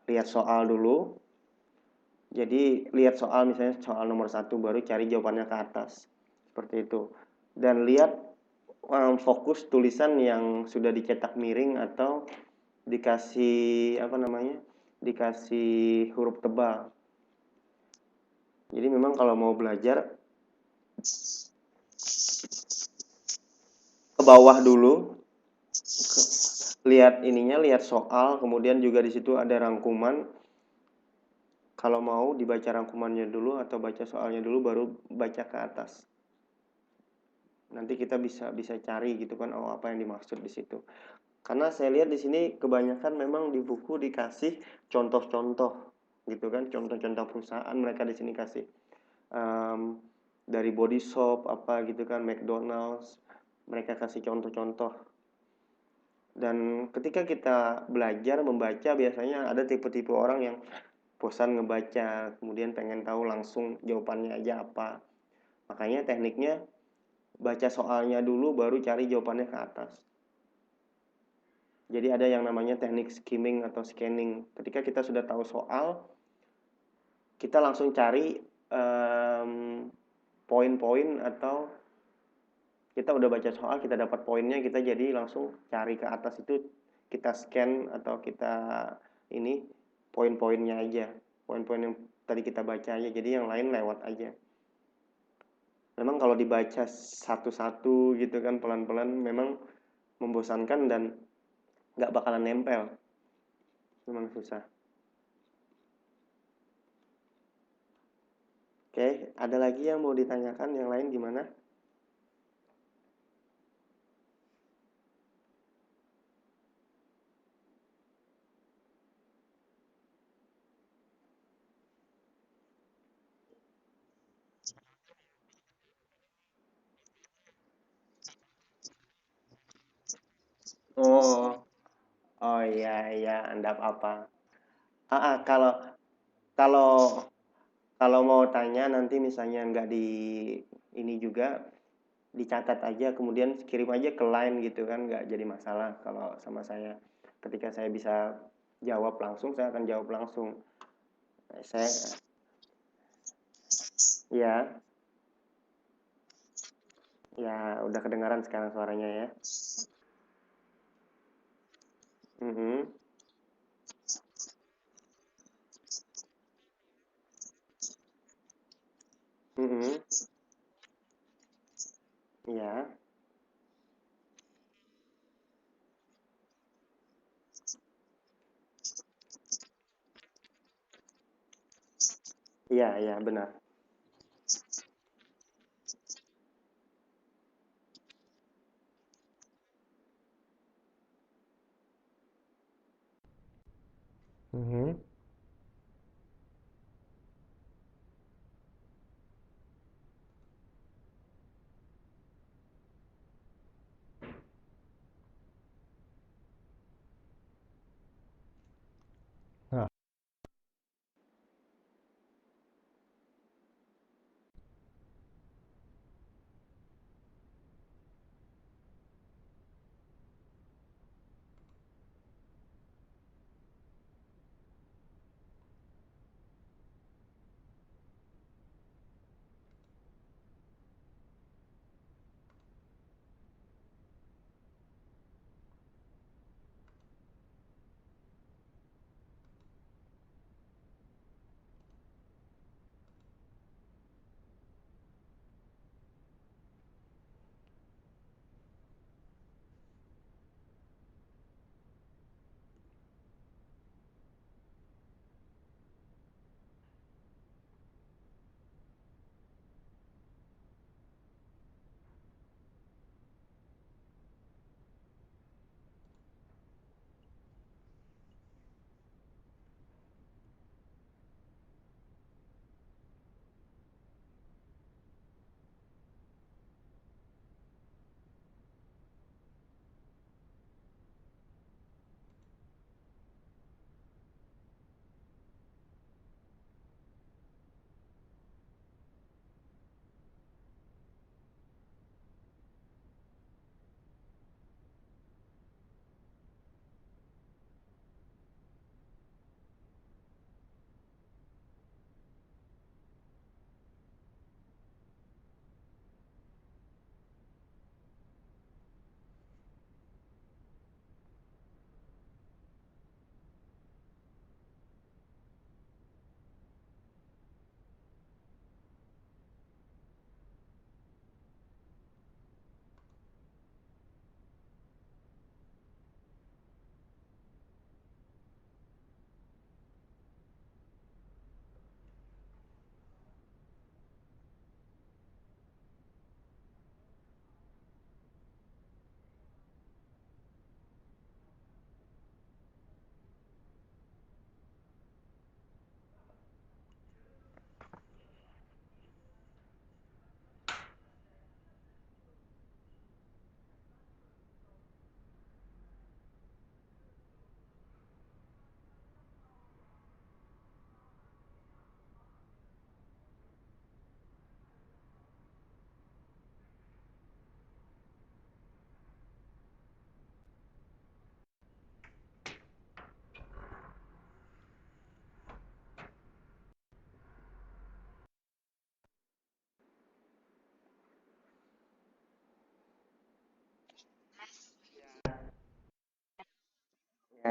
Lihat soal dulu. Jadi lihat soal, misalnya soal nomor 1, baru cari jawabannya ke atas. Seperti itu. Dan lihat fokus tulisan yang sudah dicetak miring atau dikasih apa namanya? Dikasih huruf tebal. Jadi memang kalau mau belajar ke bawah dulu, lihat ininya, lihat soal, kemudian juga di situ ada rangkuman. Kalau mau dibaca rangkumannya dulu atau baca soalnya dulu baru baca ke atas. Nanti kita bisa bisa cari gitu kan, oh apa yang dimaksud di situ. Karena saya lihat di sini kebanyakan memang di buku dikasih contoh-contoh gitu kan, contoh-contoh perusahaan mereka di sini kasih dari Body Shop apa gitu kan, McDonald's, mereka kasih contoh-contoh. Dan ketika kita belajar membaca, biasanya ada tipe-tipe orang yang bosan ngebaca, kemudian pengen tahu langsung jawabannya aja apa. Makanya tekniknya baca soalnya dulu baru cari jawabannya ke atas. Jadi ada yang namanya teknik skimming atau scanning. Ketika kita sudah tahu soal, kita langsung cari poin-poin atau kita udah baca soal, kita dapat poinnya, kita jadi langsung cari ke atas itu, kita scan atau kita ini poin-poinnya aja, poin-poin yang tadi kita baca aja, jadi yang lain lewat aja. Memang kalau dibaca satu-satu gitu kan pelan-pelan memang membosankan dan nggak bakalan nempel, memang susah. Oke, ada lagi yang mau ditanyakan, yang lain gimana? Oh, oh iya iya, Anda apa? Kalau kalau kalau mau tanya nanti misalnya nggak di ini juga dicatat aja, kemudian kirim aja ke line gitu kan, nggak jadi masalah kalau sama saya. Ketika saya bisa jawab langsung, saya akan jawab langsung. Saya ya ya udah kedengaran sekarang suaranya ya. Mhm, mhm, iya, iya iya benar. Mhm. Nah,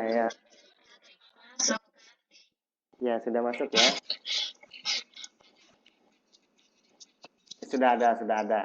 ya, ya sudah masuk ya. Sudah ada, sudah ada.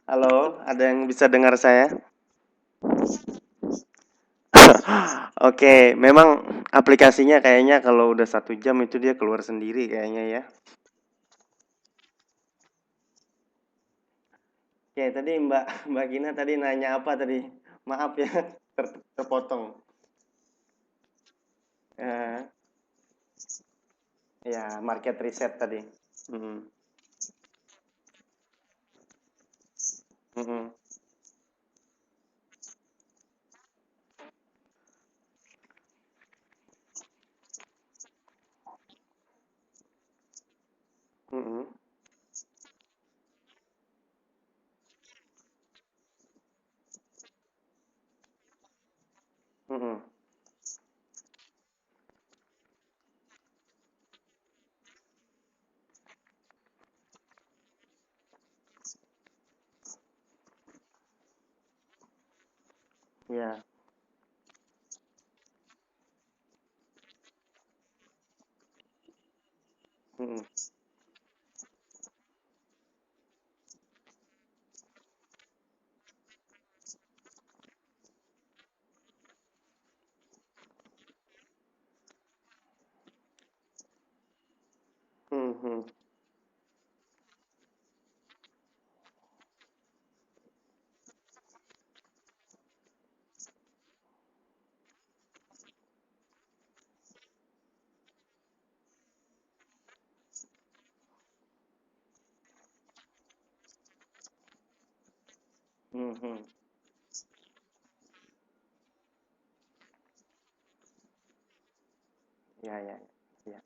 Halo, ada yang bisa dengar saya? Oke, memang aplikasinya kayaknya kalau udah 1 jam itu dia keluar sendiri kayaknya ya. Oke, tadi Mbak Mbak Gina tadi nanya apa tadi? Maaf ya, terpotong. Eh, ya, market reset tadi. Mm, mm, mm, mm, mm, mm. Ya, mm, mm, mm, mm, mm, mm. Ya, ya, ya.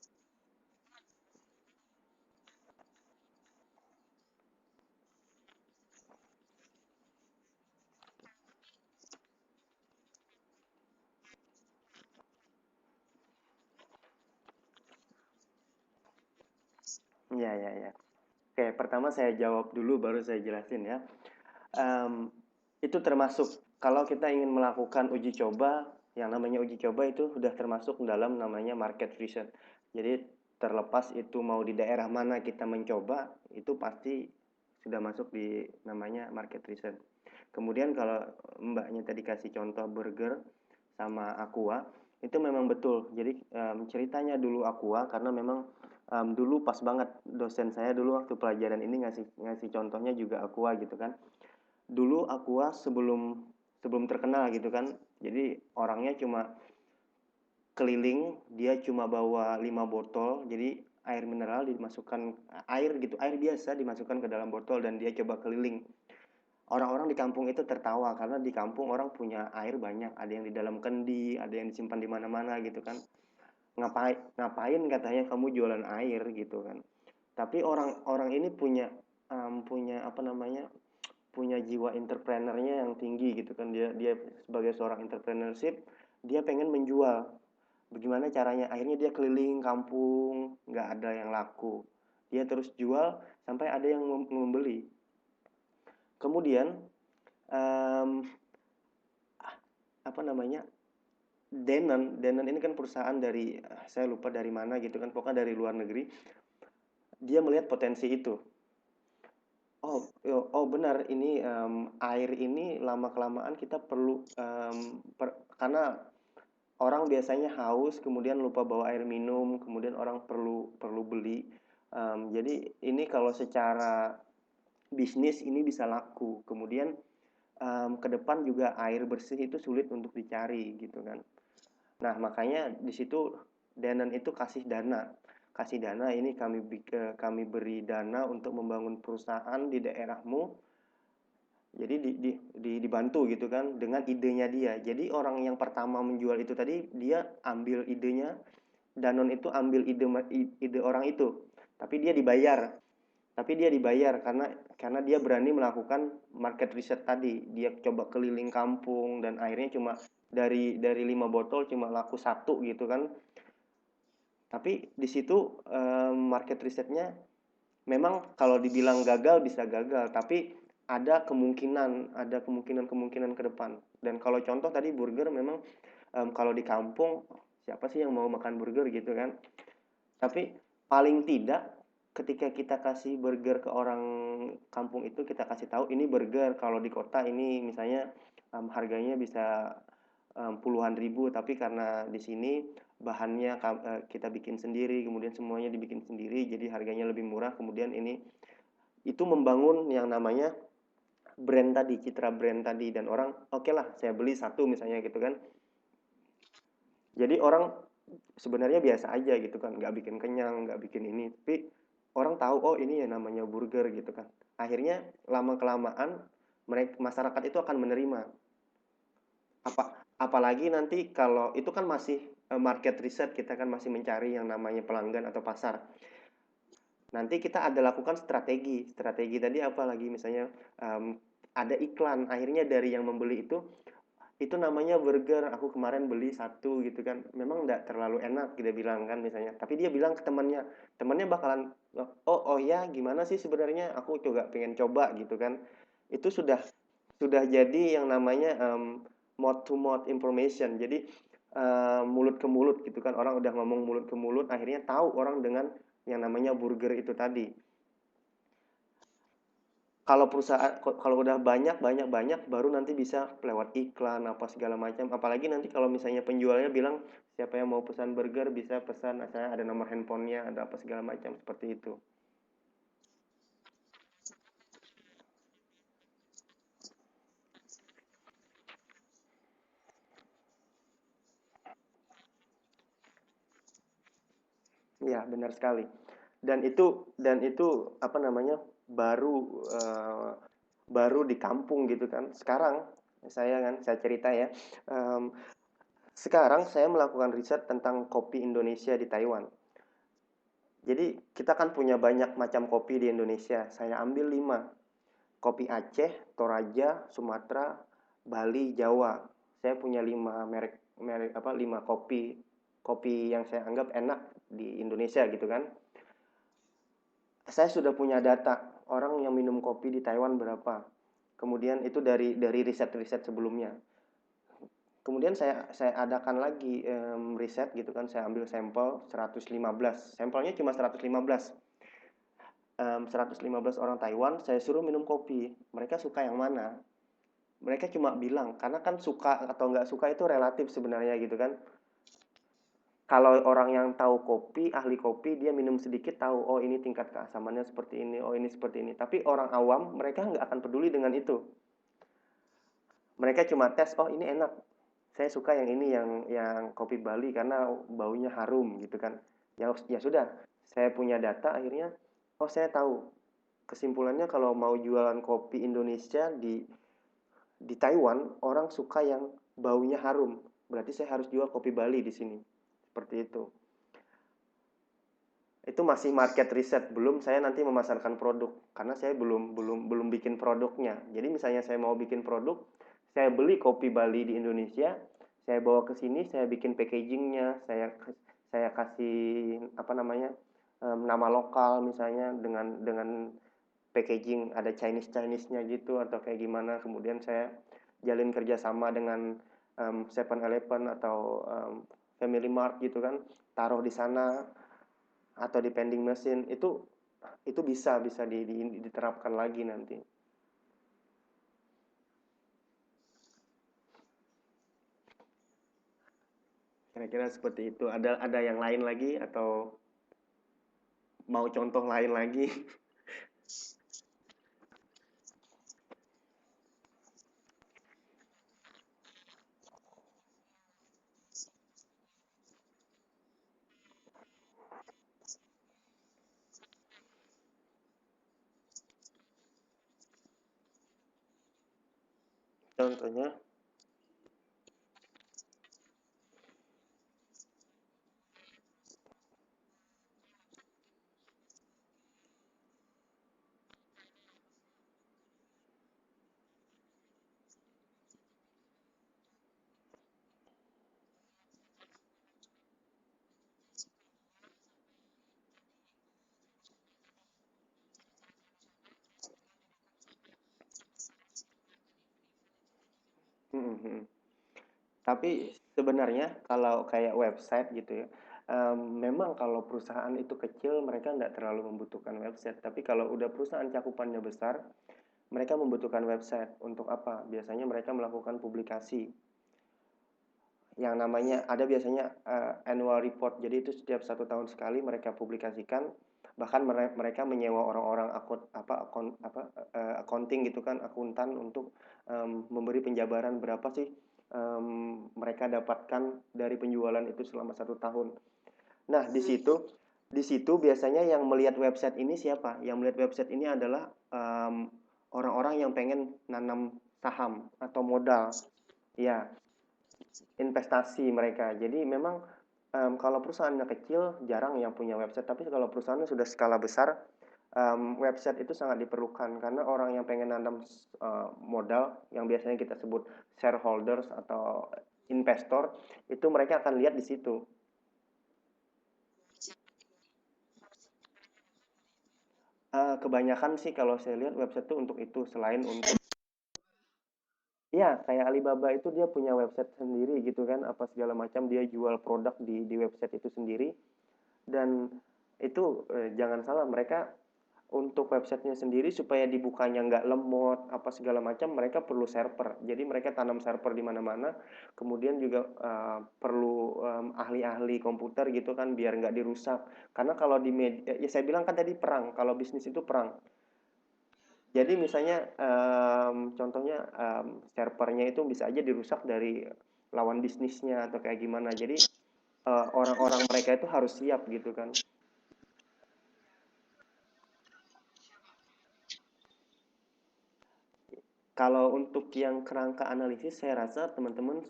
Ya, ya, ya. Oke, pertama saya jawab dulu baru saya jelasin ya. Em, itu termasuk kalau kita ingin melakukan uji coba, yang namanya uji coba itu sudah termasuk dalam namanya market research. Jadi terlepas itu mau di daerah mana kita mencoba, itu pasti sudah masuk di namanya market research. Kemudian kalau mbaknya tadi kasih contoh burger sama Aqua, itu memang betul. Jadi ceritanya dulu Aqua karena memang dulu pas banget dosen saya dulu waktu pelajaran ini ngasih ngasih contohnya juga Aqua gitu kan. Dulu Aqua sebelum sebelum terkenal gitu kan. Jadi orangnya cuma keliling, dia cuma bawa 5 botol. Jadi air mineral dimasukkan air gitu, air biasa dimasukkan ke dalam botol dan dia coba keliling. Orang-orang di kampung itu tertawa karena di kampung orang punya air banyak, ada yang di dalam kendi, ada yang disimpan di mana-mana gitu kan. Ngapain ngapain katanya kamu jualan air gitu kan. Tapi orang-orang ini punya apa namanya? Punya jiwa entrepreneurnya yang tinggi gitu kan. Dia dia sebagai seorang entrepreneurship, dia pengen menjual. Bagaimana caranya? Akhirnya dia keliling kampung, nggak ada yang laku. Dia terus jual sampai ada yang membeli. Kemudian um, apa namanya? Denon ini kan perusahaan dari saya lupa dari mana gitu kan, pokoknya dari luar negeri. Dia melihat potensi itu. Oh benar ini air ini lama kelamaan kita perlu karena orang biasanya haus, kemudian lupa bawa air minum, kemudian orang perlu perlu beli. Jadi ini kalau secara bisnis ini bisa laku. Kemudian ke depan juga air bersih itu sulit untuk dicari gitu kan. Nah, makanya di situ Denon itu kasih dana ini kami beri dana untuk membangun perusahaan di daerahmu. Jadi dibantu gitu kan dengan idenya dia. Jadi orang yang pertama menjual itu tadi dia ambil idenya, Danon itu ambil ide orang itu, tapi dia dibayar. Tapi dia dibayar karena dia berani melakukan market research tadi. Dia coba keliling kampung dan akhirnya cuma dari 5 botol cuma laku satu gitu kan. Tapi di situ market risetnya memang kalau dibilang gagal bisa gagal, tapi ada kemungkinan ke depan. Dan kalau contoh tadi burger memang kalau di kampung siapa sih yang mau makan burger gitu kan? Tapi paling tidak ketika kita kasih burger ke orang kampung itu kita kasih tahu ini burger, kalau di kota ini misalnya harganya bisa puluhan ribu, tapi karena di sini bahannya kita bikin sendiri, kemudian semuanya dibikin sendiri, jadi harganya lebih murah. Kemudian ini itu membangun yang namanya brand tadi, citra brand tadi, dan orang oke lah saya beli satu misalnya gitu kan. Jadi orang sebenarnya biasa aja gitu kan, nggak bikin kenyang, nggak bikin ini, tapi orang tahu oh ini ya namanya burger gitu kan. Akhirnya lama kelamaan masyarakat itu akan menerima. Apalagi nanti kalau itu kan masih market research, kita kan masih mencari yang namanya pelanggan atau pasar. Nanti kita ada lakukan strategi tadi apa lagi misalnya ada iklan, akhirnya dari yang membeli itu namanya burger, aku kemarin beli satu gitu kan, memang nggak terlalu enak kita bilang kan misalnya, tapi dia bilang ke temannya bakalan oh ya gimana sih sebenarnya aku juga pengen coba gitu kan. Itu sudah jadi yang namanya mouth to mouth information. Jadi mulut ke mulut gitu kan, orang udah ngomong mulut ke mulut, akhirnya tahu orang dengan yang namanya burger itu tadi. Kalau perusahaan kalau udah banyak baru nanti bisa lewat iklan apa segala macam. Apalagi nanti kalau misalnya penjualnya bilang siapa yang mau pesan burger bisa pesan, saya ada nomor handphonenya, ada apa segala macam seperti itu. Ya, benar sekali. Dan itu apa namanya? Baru di kampung gitu kan. Sekarang saya cerita ya. em, Sekarang saya melakukan riset tentang kopi Indonesia di Taiwan. Jadi kita kan punya banyak macam kopi di Indonesia. Saya ambil 5. Kopi Aceh, Toraja, Sumatera, Bali, Jawa. Saya punya 5 kopi yang saya anggap enak di Indonesia gitu kan. Saya sudah punya data orang yang minum kopi di Taiwan berapa. Kemudian itu dari riset-riset sebelumnya. Kemudian saya adakan lagi riset gitu kan, saya ambil sampel 115. Sampelnya cuma 115. 115 orang Taiwan, saya suruh minum kopi. Mereka suka yang mana? Mereka cuma bilang, karena kan suka atau nggak suka itu relatif sebenarnya gitu kan. Kalau orang yang tahu kopi, ahli kopi, dia minum sedikit tahu, oh ini tingkat keasamannya seperti ini, oh ini seperti ini. Tapi orang awam, mereka nggak akan peduli dengan itu. Mereka cuma tes, oh ini enak. Saya suka yang ini, yang kopi Bali karena baunya harum gitu kan. Ya sudah, saya punya data akhirnya, oh saya tahu. Kesimpulannya kalau mau jualan kopi Indonesia di Taiwan, orang suka yang baunya harum. Berarti saya harus jual kopi Bali di sini. Seperti itu. Itu masih market research, belum saya nanti memasarkan produk karena saya belum bikin produknya. Jadi misalnya saya mau bikin produk, saya beli kopi Bali di Indonesia, saya bawa ke sini, saya bikin packagingnya, saya kasih apa namanya nama lokal misalnya dengan packaging ada Chinese-nya gitu atau kayak gimana. Kemudian saya jalin kerjasama dengan 7-Eleven atau Family Mart gitu kan, taruh di sana atau di vending machine itu bisa diterapkan lagi nanti. Kira-kira seperti itu. Ada yang lain lagi atau mau contoh lain lagi? Contohnya, hmm, hmm. Tapi sebenarnya kalau kayak website gitu ya, memang kalau perusahaan itu kecil mereka nggak terlalu membutuhkan website. Tapi kalau udah perusahaan cakupannya besar, mereka membutuhkan website. Untuk apa? Biasanya mereka melakukan publikasi yang namanya ada biasanya annual report. Jadi itu setiap 1 tahun sekali mereka publikasikan. Bahkan mereka menyewa orang-orang accounting gitu kan, akuntan untuk memberi penjabaran berapa sih mereka dapatkan dari penjualan itu selama 1 tahun. Nah, di situ biasanya yang melihat website ini siapa? Yang melihat website ini adalah orang-orang yang pengen nanam saham atau modal. Ya, investasi mereka. Jadi memang kalau perusahaannya kecil jarang yang punya website, tapi kalau perusahaannya sudah skala besar, website itu sangat diperlukan karena orang yang pengen nanam modal yang biasanya kita sebut shareholders atau investor itu mereka akan lihat di situ. Kebanyakan sih kalau saya lihat website itu untuk itu selain untuk iya, kayak Alibaba itu dia punya website sendiri gitu kan, apa segala macam dia jual produk di website itu sendiri. Dan itu jangan salah mereka untuk websitenya sendiri supaya dibukanya nggak lemot apa segala macam mereka perlu server. Jadi mereka tanam server di mana-mana. Kemudian juga perlu ahli-ahli komputer gitu kan biar nggak dirusak. Karena kalau di media, ya saya bilang kan tadi perang. Kalau bisnis itu perang. Jadi misalnya contohnya servernya itu bisa aja dirusak dari lawan bisnisnya atau kayak gimana. Jadi orang-orang mereka itu harus siap gitu kan. Kalau untuk yang kerangka analisis, saya rasa teman-teman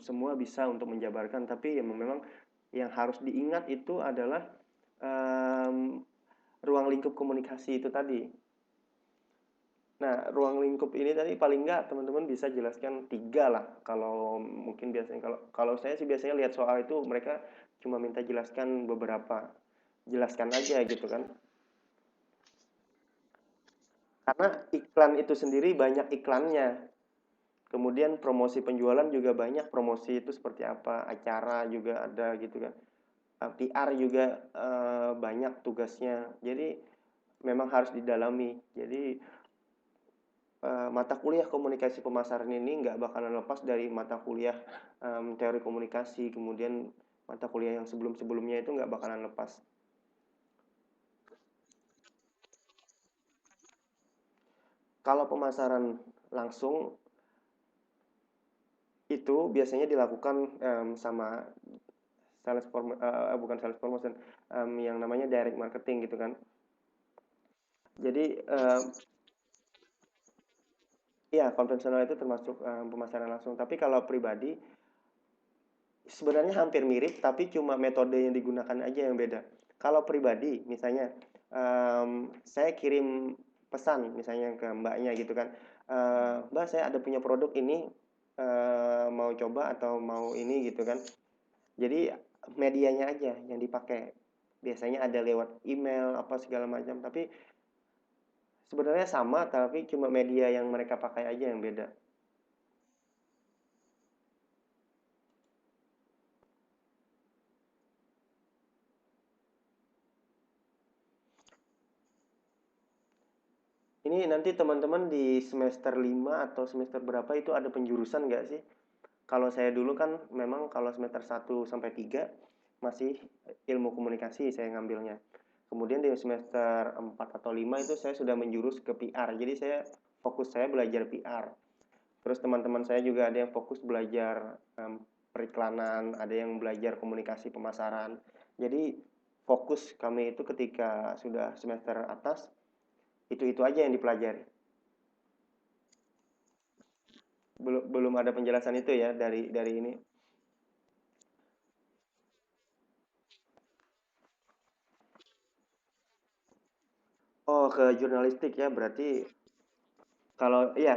semua bisa untuk menjabarkan, tapi ya memang yang harus diingat itu adalah em, ruang lingkup komunikasi itu tadi. Nah, ruang lingkup ini tadi paling nggak teman-teman bisa jelaskan 3 lah. Kalau mungkin biasanya kalau kalau saya sih biasanya lihat soal itu mereka cuma minta jelaskan beberapa, jelaskan aja gitu kan. Karena iklan itu sendiri banyak iklannya. Kemudian promosi penjualan juga banyak, promosi itu seperti apa, acara juga ada gitu kan. PR juga banyak tugasnya. Jadi memang harus didalami. Jadi mata kuliah komunikasi pemasaran ini nggak bakalan lepas dari mata kuliah teori komunikasi. Kemudian mata kuliah yang sebelum-sebelumnya itu nggak bakalan lepas. Kalau pemasaran langsung itu biasanya dilakukan sama bukan sales promotion, yang namanya direct marketing gitu kan. Jadi ya konvensional itu termasuk pemasaran langsung. Tapi kalau pribadi sebenarnya hampir mirip, tapi cuma metode yang digunakan aja yang beda. Kalau pribadi, misalnya saya kirim pesan misalnya ke mbaknya gitu kan, Mbak saya ada punya produk ini, mau coba atau mau ini gitu kan. Jadi medianya aja yang dipakai. Biasanya ada lewat email apa segala macam, tapi sebenarnya sama tapi cuma media yang mereka pakai aja yang beda. Ini nanti teman-teman di semester 5 atau semester berapa itu ada penjurusan nggak sih? Kalau saya dulu kan memang kalau semester 1 sampai 3 masih ilmu komunikasi saya ngambilnya. Kemudian di semester 4 atau 5 itu saya sudah menjurus ke PR. Jadi saya belajar PR. Terus teman-teman saya juga ada yang fokus belajar periklanan, ada yang belajar komunikasi pemasaran. Jadi fokus kami itu ketika sudah semester atas itu aja yang dipelajari. Belum belum ada penjelasan itu ya dari ini. Oh, ke jurnalistik ya berarti kalau iya.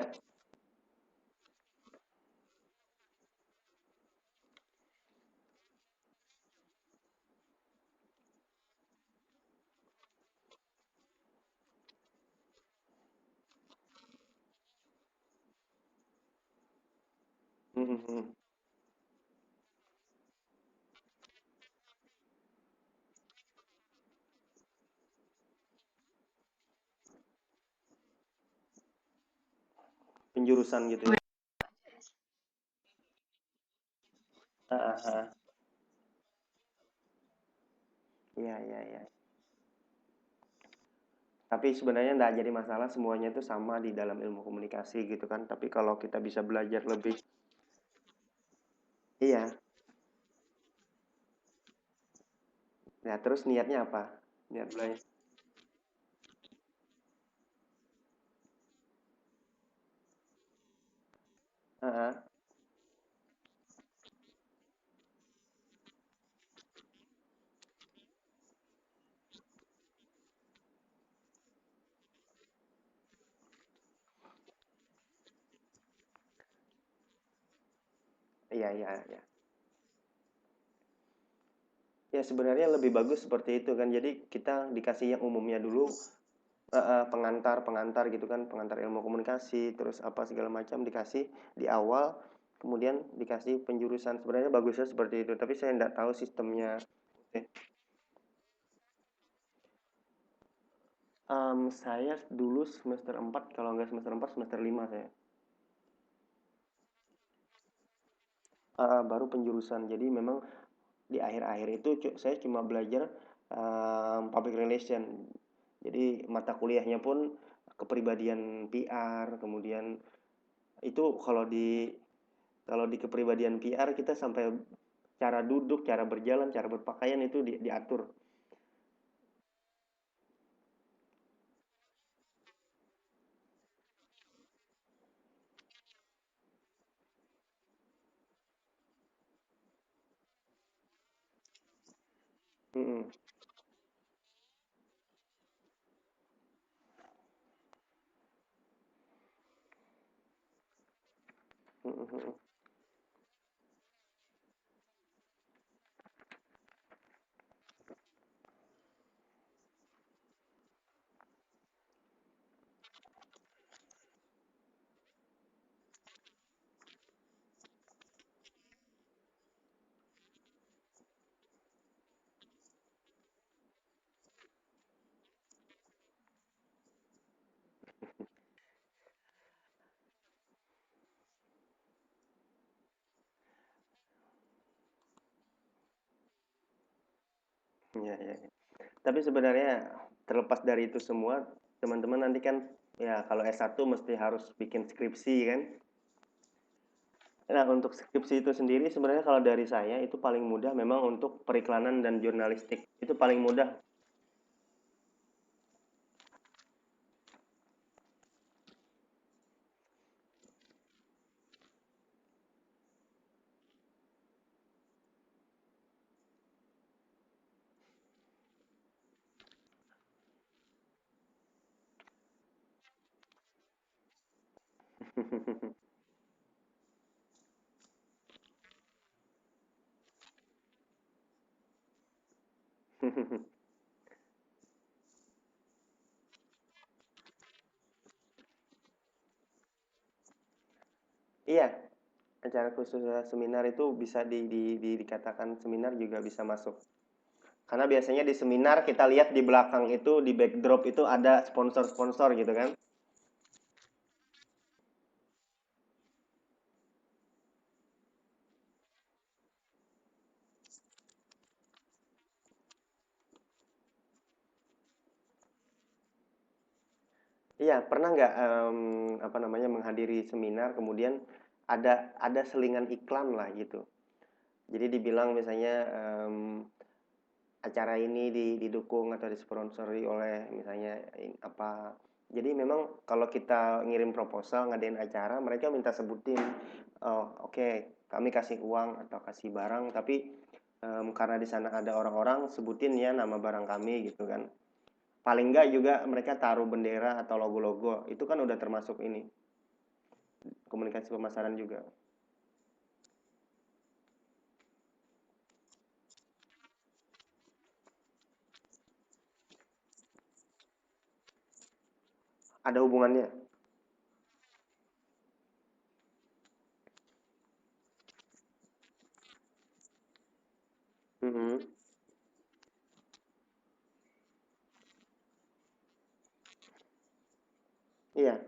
Mhm. Penjurusan gitu ya. Ah, ah, ah. Iya, iya, iya. Tapi sebenarnya nggak jadi masalah semuanya itu sama di dalam ilmu komunikasi gitu kan. Tapi kalau kita bisa belajar lebih, iya. Ya terus niatnya apa? Niat belajar. Ah, ah. Iya, iya, iya. Ya sebenarnya lebih bagus seperti itu kan. Jadi kita dikasih yang umumnya dulu, pengantar-pengantar gitu kan, pengantar ilmu komunikasi, terus apa segala macam dikasih di awal, kemudian dikasih penjurusan. Sebenarnya bagusnya seperti itu, tapi saya nggak tahu sistemnya. Eh, saya dulu semester 4 kalau nggak semester 4 semester 5 saya. Baru penjurusan. Jadi memang di akhir-akhir itu saya cuma belajar public relation. Jadi mata kuliahnya pun kepribadian PR, kemudian itu kalau di kepribadian PR kita sampai cara duduk, cara berjalan, cara berpakaian itu diatur. Mm-mm. Mm-mm. Ya, ya, ya. Tapi sebenarnya terlepas dari itu semua, teman-teman nanti kan ya kalau S1 mesti harus bikin skripsi kan. Nah, untuk skripsi itu sendiri sebenarnya kalau dari saya itu paling mudah memang untuk periklanan dan jurnalistik. Itu paling mudah. Iya, acara khusus seminar itu bisa dikatakan seminar juga bisa masuk. Karena biasanya di seminar kita lihat di belakang itu di backdrop itu ada sponsor-sponsor gitu kan. Iya, pernah nggak, apa namanya, menghadiri seminar kemudian ada selingan iklan lah gitu. Jadi dibilang misalnya, acara ini didukung atau disponsori oleh misalnya apa. Jadi memang kalau kita ngirim proposal ngadain acara, mereka minta sebutin, oh, oke, kami kasih uang atau kasih barang, tapi karena di sana ada orang-orang, sebutin ya nama barang kami gitu kan. Paling enggak juga mereka taruh bendera atau logo-logo, itu kan udah termasuk ini, komunikasi pemasaran juga. Ada hubungannya. Mm-mm. Iya.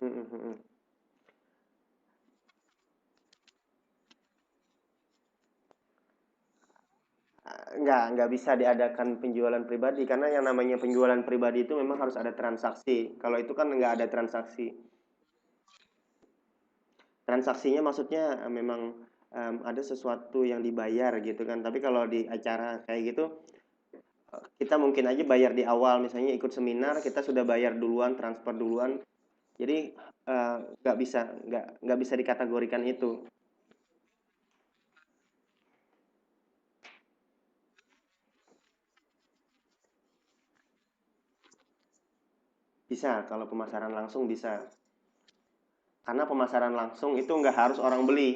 Mm-mm, mm-mm. Nggak bisa diadakan penjualan pribadi karena yang namanya penjualan pribadi itu memang harus ada transaksi. Kalau itu kan nggak ada transaksi. Transaksinya maksudnya memang ada sesuatu yang dibayar gitu kan. Tapi kalau di acara kayak gitu, kita mungkin aja bayar di awal. Misalnya ikut seminar, kita sudah bayar duluan, transfer duluan. Jadi nggak bisa dikategorikan itu. Bisa kalau pemasaran langsung bisa. Karena pemasaran langsung itu nggak harus orang beli.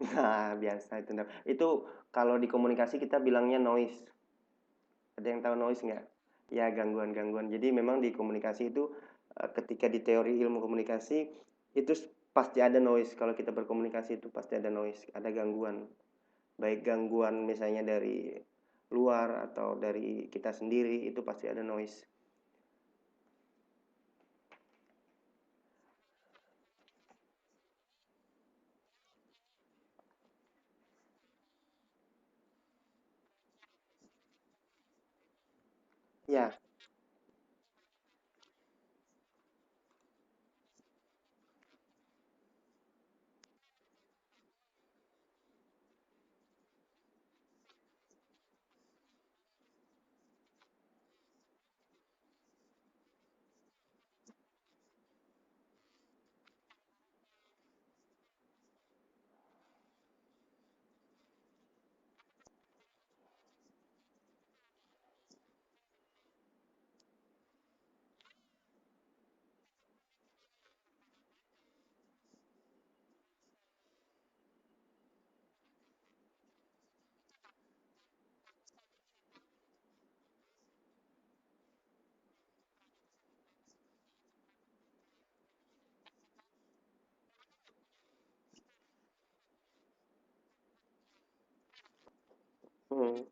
Nah, biasa itu. Itu kalau di komunikasi kita bilangnya noise. Ada yang tahu noise nggak? Ya, gangguan-gangguan. Jadi memang di komunikasi itu ketika di teori ilmu komunikasi itu pasti ada noise. Kalau kita berkomunikasi itu pasti ada noise, ada gangguan. Baik gangguan misalnya dari luar atau dari kita sendiri itu pasti ada noise. Ya, hmm,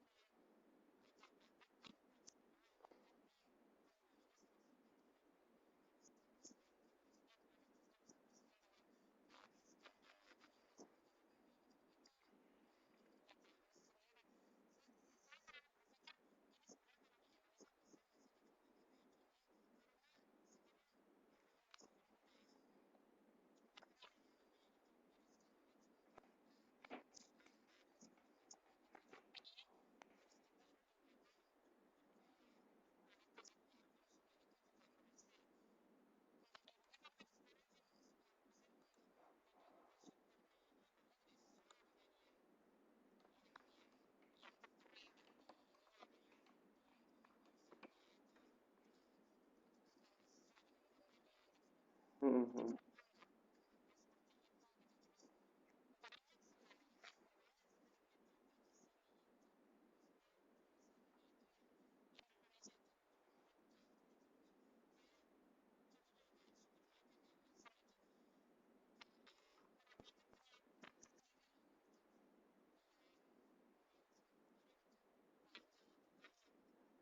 hmm, hmm,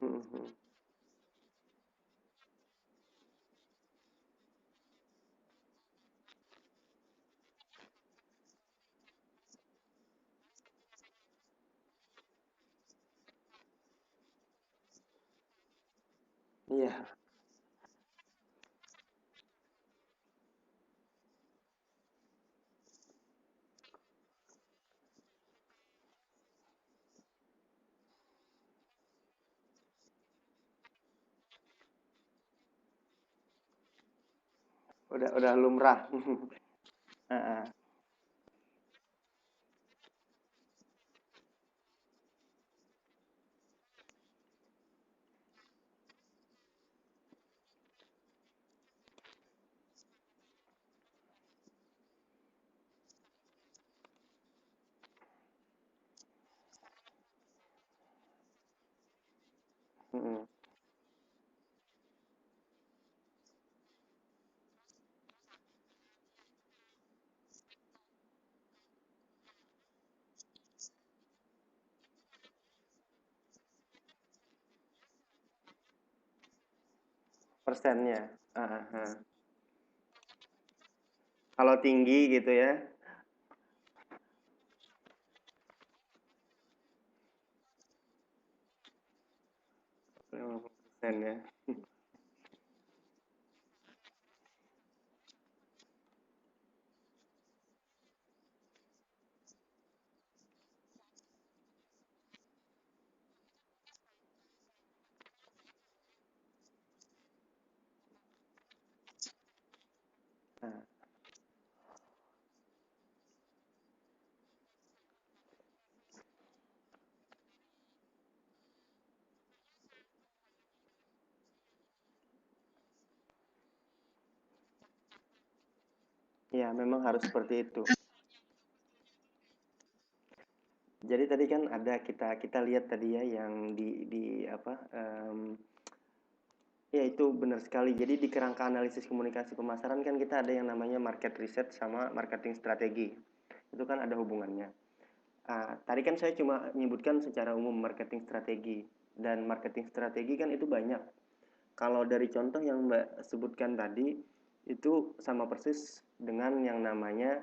Mhm. Iya, udah lumrah. Heeh. Mhm. Persennya. Heeh, heeh. Kalau tinggi gitu ya, 50% ya. Nah, ya memang harus seperti itu. Jadi tadi kan ada kita kita lihat tadi ya yang di apa, ya itu benar sekali. Jadi di kerangka analisis komunikasi pemasaran kan kita ada yang namanya market research sama marketing strategi. Itu kan ada hubungannya. Tadi kan saya cuma menyebutkan secara umum marketing strategi dan marketing strategi kan itu banyak. Kalau dari contoh yang Mbak sebutkan tadi itu sama persis dengan yang namanya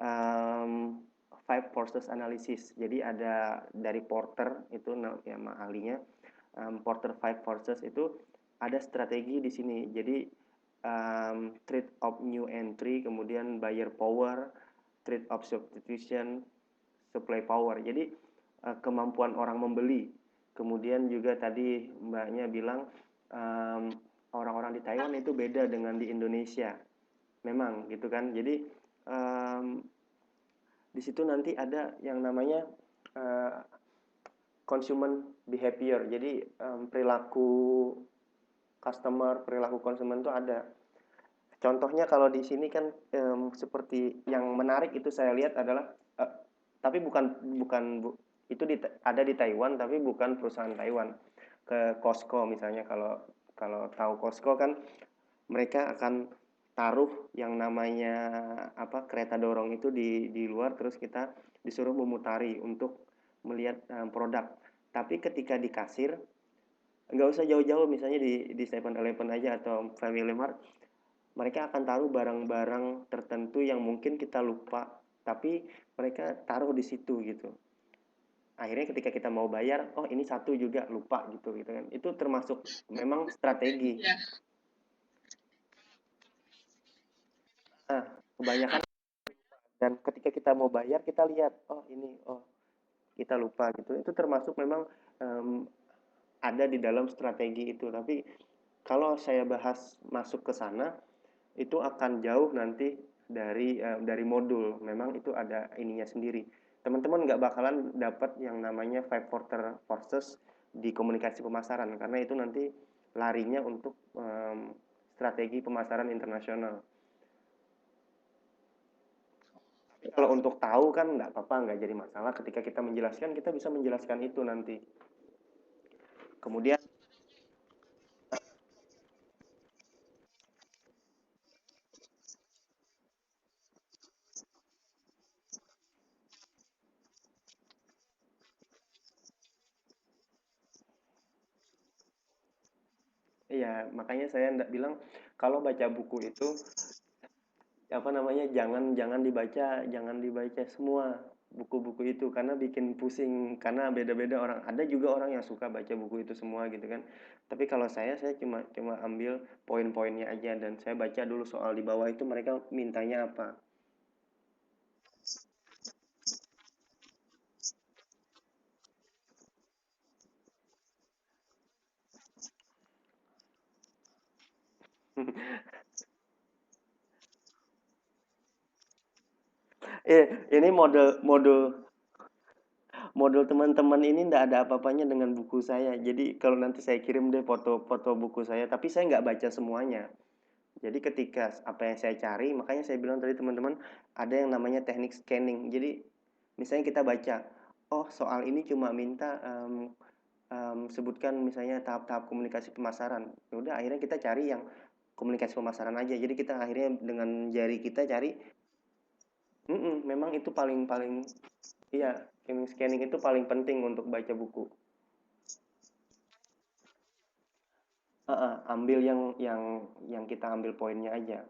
um, five forces analysis. Jadi ada dari Porter itu ya ahlinya, Porter five forces itu ada strategi di sini. Jadi trade of new entry, kemudian buyer power, trade of substitution, supply power. Jadi kemampuan orang membeli. Kemudian juga tadi Mbaknya bilang um, orang-orang di Taiwan itu beda dengan di Indonesia. Memang gitu kan. Jadi um, di situ nanti ada yang namanya uh, consumer behavior. Jadi perilaku customer, perilaku konsumen itu ada. Contohnya kalau di sini kan seperti yang menarik itu saya lihat adalah tapi bukan bukan itu ada di Taiwan tapi bukan perusahaan Taiwan. Ke Costco misalnya kalau kalau tahu Costco kan mereka akan taruh yang namanya apa kereta dorong itu di luar terus kita disuruh memutari untuk melihat produk. Tapi ketika di kasir nggak usah jauh-jauh misalnya di 7-Eleven aja atau Family Mart mereka akan taruh barang-barang tertentu yang mungkin kita lupa tapi mereka taruh di situ gitu akhirnya ketika kita mau bayar oh ini satu juga lupa gitu gitu kan itu termasuk memang strategi. Nah kebanyakan dan ketika kita mau bayar kita lihat oh ini oh kita lupa gitu itu termasuk memang em, ada di dalam strategi itu tapi kalau saya bahas masuk ke sana itu akan jauh nanti dari modul memang itu ada ininya sendiri teman-teman nggak bakalan dapat yang namanya five quarter forces di komunikasi pemasaran karena itu nanti larinya untuk strategi pemasaran internasional. Tapi kalau untuk tahu kan nggak apa-apa, nggak jadi masalah. Ketika kita menjelaskan, kita bisa menjelaskan itu nanti. Kemudian, Iya, makanya saya ndak bilang kalau baca buku itu apa namanya, jangan dibaca semua buku-buku itu karena bikin pusing, karena beda-beda orang, ada juga orang yang suka baca buku itu semua gitu kan, tapi kalau saya cuma cuma ambil poin-poinnya aja dan saya baca dulu soal di bawah itu mereka mintanya apa. Ini model model model teman-teman ini ndak ada apa-apanya dengan buku saya, jadi kalau nanti saya kirim deh foto-foto buku saya, tapi saya nggak baca semuanya. Jadi ketika apa yang saya cari, makanya saya bilang tadi teman-teman, ada yang namanya teknik scanning. Jadi misalnya kita baca, oh soal ini cuma minta sebutkan misalnya tahap-tahap komunikasi pemasaran. Ya udah akhirnya kita cari yang komunikasi pemasaran aja. Jadi kita akhirnya dengan jari kita cari, memang itu paling paling iya, teknik scanning itu paling penting untuk baca buku. Ambil yang kita ambil poinnya aja.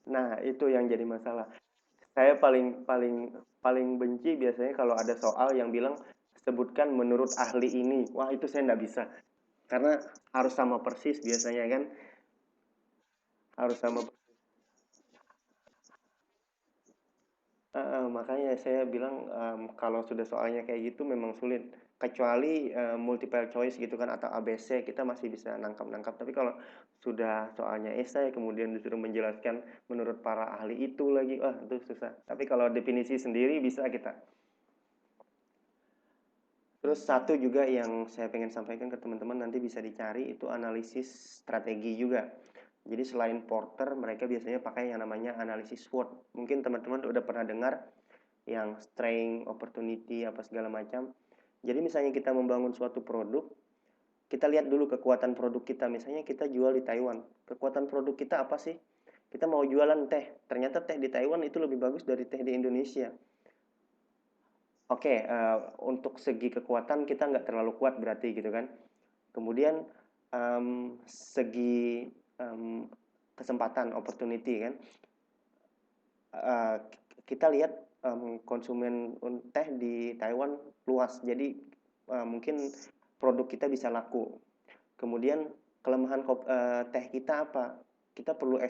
Nah, itu yang jadi masalah. Saya paling paling paling benci biasanya kalau ada soal yang bilang sebutkan menurut ahli ini. Wah, itu saya nggak bisa. Karena harus sama persis biasanya kan. Harus sama. Makanya saya bilang kalau sudah soalnya kayak gitu memang sulit. Kecuali multiple choice gitu kan atau ABC kita masih bisa nangkap-nangkap. Tapi kalau sudah soalnya esai kemudian disuruh menjelaskan menurut para ahli itu lagi, wah itu susah. Tapi kalau definisi sendiri bisa kita. Terus satu juga yang saya pengen sampaikan ke teman-teman nanti bisa dicari itu analisis strategi juga. Jadi selain Porter, mereka biasanya pakai yang namanya analisis SWOT. Mungkin teman-teman udah pernah dengar yang strength, opportunity, apa segala macam. Jadi misalnya kita membangun suatu produk, kita lihat dulu kekuatan produk kita. Misalnya kita jual di Taiwan. Kekuatan produk kita apa sih? Kita mau jualan teh. Ternyata teh di Taiwan itu lebih bagus dari teh di Indonesia. Oke, untuk segi kekuatan kita nggak terlalu kuat berarti gitu kan. Kemudian segi em, kesempatan, opportunity kan, eh, kita lihat konsumen teh di Taiwan luas, jadi mungkin produk kita bisa laku. Kemudian kelemahan teh kita apa? Kita perlu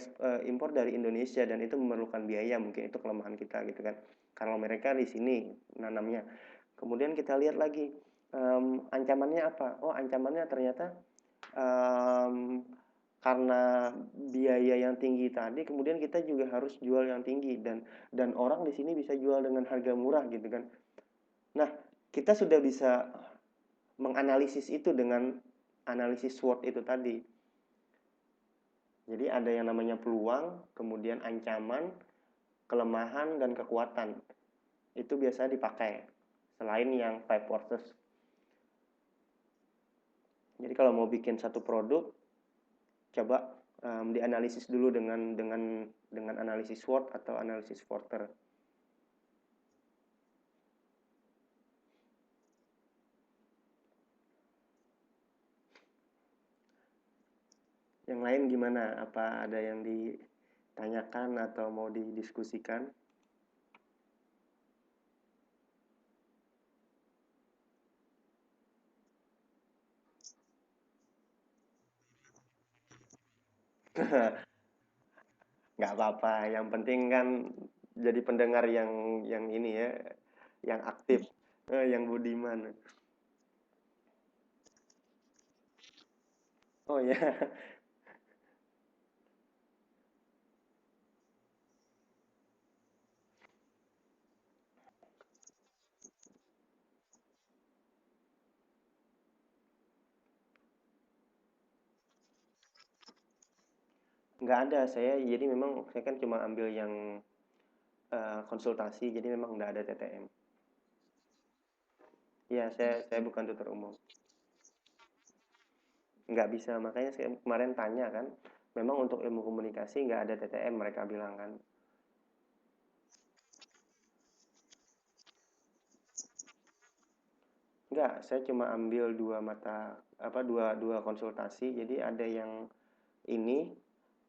impor dari Indonesia dan itu memerlukan biaya, mungkin itu kelemahan kita gitu kan. Kalau mereka di sini nanamnya. Kemudian kita lihat lagi ancamannya apa? Oh, ancamannya ternyata em, karena biaya yang tinggi tadi, kemudian kita juga harus jual yang tinggi dan orang di sini bisa jual dengan harga murah gitu kan. Nah, kita sudah bisa menganalisis itu dengan analisis SWOT itu tadi. Jadi ada yang namanya peluang, kemudian ancaman, kelemahan, dan kekuatan. Itu biasa dipakai selain yang five forces. Jadi kalau mau bikin satu produk, coba dianalisis dulu dengan analisis SWOT atau analisis Porter. Yang lain gimana? Apa ada yang ditanyakan atau mau didiskusikan? Nggak apa-apa. Yang penting kan jadi pendengar yang ini ya, yang aktif, yang budiman. Oh ya, nggak ada saya. Jadi memang saya kan cuma ambil yang konsultasi, jadi memang nggak ada TTM. Iya, saya bukan tutor umum. Nggak bisa, makanya saya kemarin tanya kan. Memang untuk ilmu komunikasi nggak ada TTM mereka bilang kan. Nggak, saya cuma ambil dua mata apa dua dua konsultasi. Jadi ada yang ini,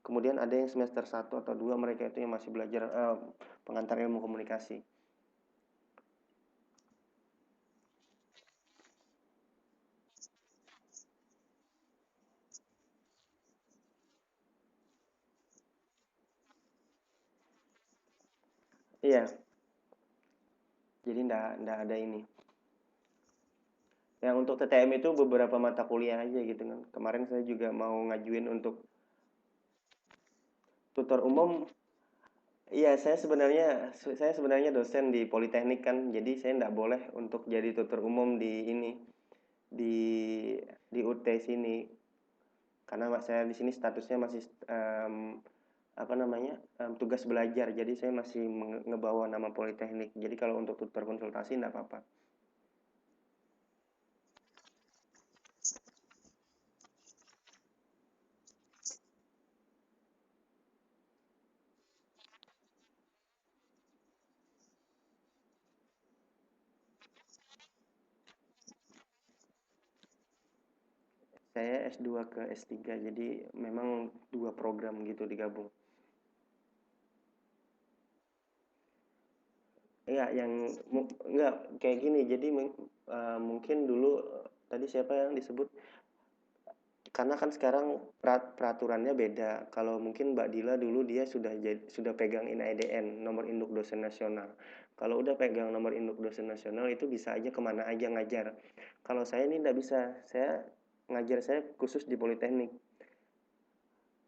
kemudian ada yang semester satu atau 2 mereka itu yang masih belajar pengantar ilmu komunikasi. Iya, jadi nggak ada ini. Yang untuk TTM itu beberapa mata kuliah aja gitu kan. Kemarin saya juga mau ngajuin untuk tutor umum. Iya, saya sebenarnya dosen di Politeknik kan, jadi saya nggak boleh untuk jadi tutor umum di ini di UT sini karena saya di sini statusnya masih apa namanya tugas belajar, jadi saya masih ngebawa nama Politeknik. Jadi kalau untuk tutor konsultasi nggak apa-apa. Saya S2 ke S3, jadi memang dua program gitu digabung. Iya, yang enggak kayak gini. Jadi mungkin dulu tadi siapa yang disebut? Karena kan sekarang peraturannya beda. Kalau mungkin Mbak Dila dulu dia sudah pegang NIDN, nomor induk dosen nasional. Kalau udah pegang nomor induk dosen nasional itu bisa aja kemana aja ngajar. Kalau saya ini nggak bisa. Saya khusus di Politeknik.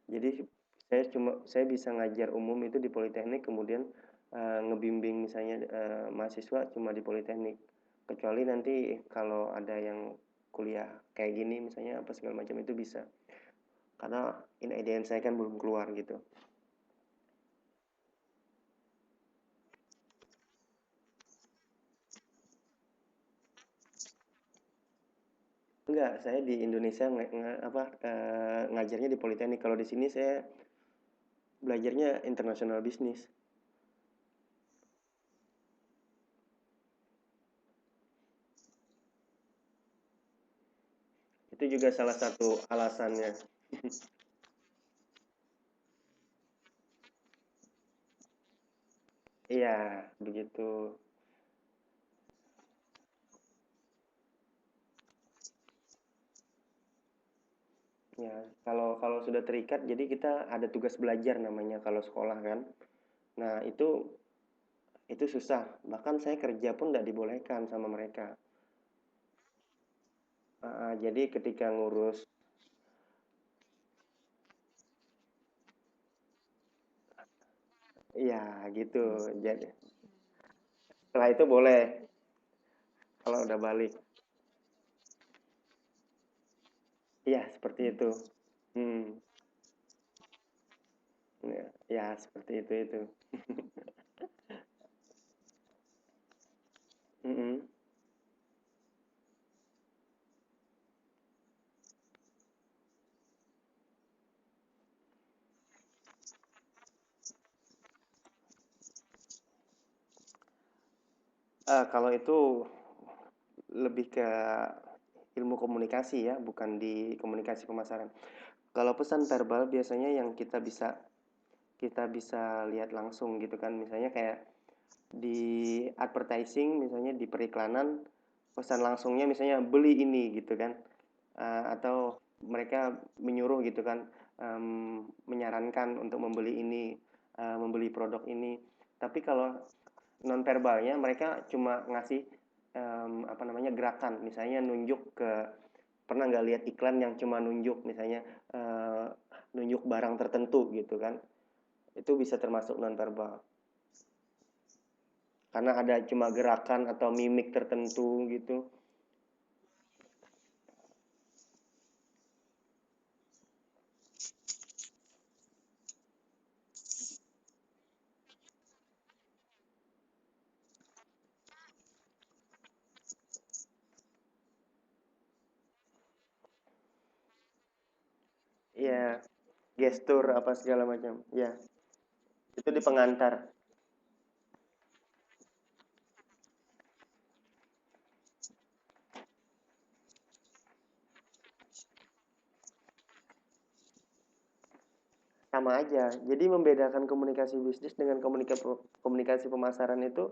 Jadi saya bisa ngajar umum itu di Politeknik, kemudian ngebimbing misalnya mahasiswa cuma di Politeknik. Kecuali nanti kalau ada yang kuliah kayak gini misalnya apa segala macam itu bisa. Karena IDN saya kan belum keluar gitu. Enggak, saya di Indonesia ngajarnya di Politeknik. Kalau di sini saya belajarnya internasional bisnis. Itu juga salah satu alasannya. Iya, begitu. Ya, kalau kalau sudah terikat, jadi kita ada tugas belajar namanya kalau sekolah kan. Nah, itu susah. Bahkan saya kerja pun tidak dibolehkan sama mereka. Jadi ketika ngurus, ya gitu. Jadi setelah itu boleh kalau udah balik. Iya, seperti itu. Hmm, ya, ya seperti itu. Mm-mm. Kalau itu lebih ke ilmu komunikasi ya, bukan di komunikasi pemasaran. Kalau pesan verbal biasanya yang kita bisa lihat langsung gitu kan, misalnya kayak di advertising, misalnya di periklanan, pesan langsungnya misalnya beli ini gitu kan. Atau mereka menyuruh gitu kan, menyarankan untuk membeli ini, membeli produk ini. Tapi kalau non verbalnya mereka cuma ngasih apa namanya gerakan, misalnya nunjuk ke, pernah nggak lihat iklan yang cuma nunjuk misalnya eh, nunjuk barang tertentu gitu kan, itu bisa termasuk non verbal karena ada cuma gerakan atau mimik tertentu gitu. gestur apa segala macam. Ya, itu di pengantar. Sama aja. Jadi membedakan komunikasi bisnis dengan komunikasi pemasaran itu,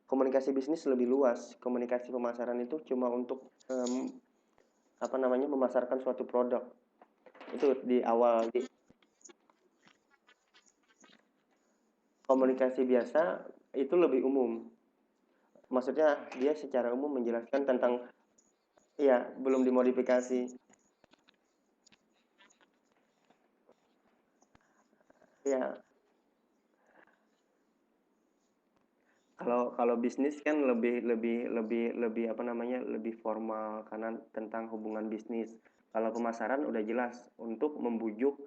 komunikasi bisnis lebih luas. Komunikasi pemasaran itu cuma untuk apa namanya, memasarkan suatu produk. Itu di awal. Di komunikasi biasa itu lebih umum. Maksudnya dia secara umum menjelaskan tentang, ya, belum dimodifikasi. Ya, kalau kalau bisnis kan lebih lebih lebih lebih apa namanya, lebih formal karena tentang hubungan bisnis. Kalau pemasaran udah jelas untuk membujuk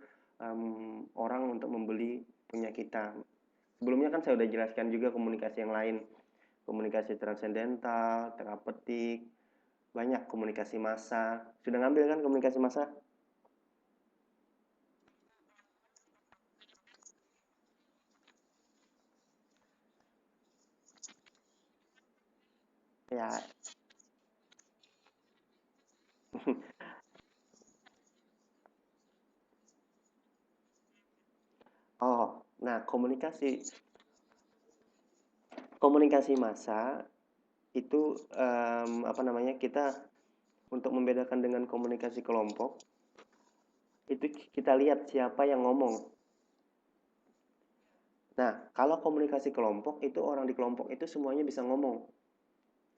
orang untuk membeli punya kita. Sebelumnya kan saya udah jelaskan juga komunikasi yang lain, komunikasi transendental, terapeutik, banyak komunikasi massa. Sudah ngambil kan komunikasi massa? Ya. Oh, nah, komunikasi massa itu apa namanya, kita untuk membedakan dengan komunikasi kelompok itu kita lihat siapa yang ngomong. Nah, kalau komunikasi kelompok itu orang di kelompok itu semuanya bisa ngomong.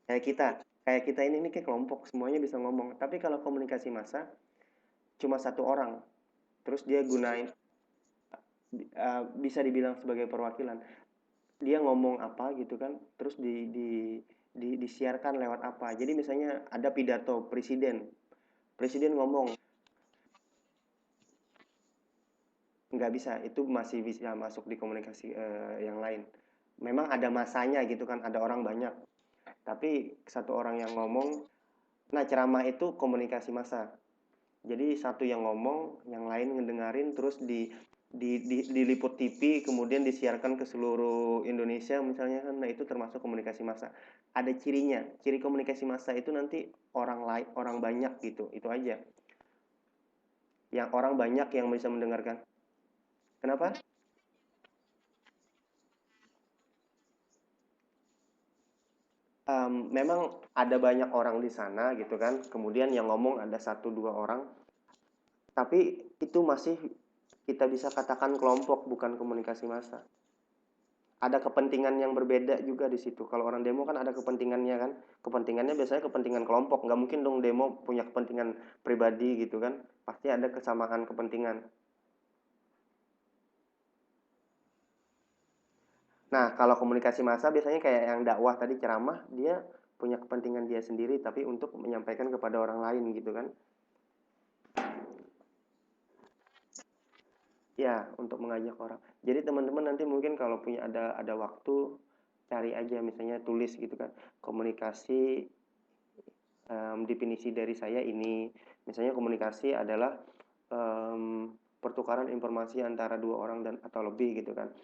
Kayak kita, kayak kita ini kayak kelompok semuanya bisa ngomong. Tapi kalau komunikasi massa cuma satu orang, terus dia gunain bisa dibilang sebagai perwakilan. Dia ngomong apa gitu kan, terus disiarkan lewat apa. Jadi misalnya ada pidato presiden, presiden ngomong, nggak bisa, itu masih bisa masuk di komunikasi yang lain. Memang ada masanya gitu kan, ada orang banyak, tapi satu orang yang ngomong. Nah, ceramah itu komunikasi massa. Jadi satu yang ngomong, yang lain ngedengerin, terus diliput TV, kemudian disiarkan ke seluruh Indonesia misalnya kan. Nah, itu termasuk komunikasi massa. Ada cirinya. Ciri komunikasi massa itu nanti orang lain, orang banyak gitu. Itu aja. Yang orang banyak yang bisa mendengarkan. Kenapa? Memang ada banyak orang di sana gitu kan. Kemudian yang ngomong ada satu dua orang, tapi itu masih kita bisa katakan kelompok, bukan komunikasi massa. Ada kepentingan yang berbeda juga di situ. Kalau orang demo kan ada kepentingannya kan. Kepentingannya biasanya kepentingan kelompok. Nggak mungkin dong demo punya kepentingan pribadi gitu kan. Pasti ada kesamaan kepentingan. Nah, kalau komunikasi massa biasanya kayak yang dakwah tadi, ceramah, dia punya kepentingan dia sendiri tapi untuk menyampaikan kepada orang lain gitu kan. Ya, untuk mengajak orang. Jadi teman-teman nanti mungkin kalau punya ada waktu, cari aja misalnya, tulis gitu kan. Komunikasi, definisi dari saya ini. Misalnya komunikasi adalah pertukaran informasi antara dua orang dan atau lebih gitu kan.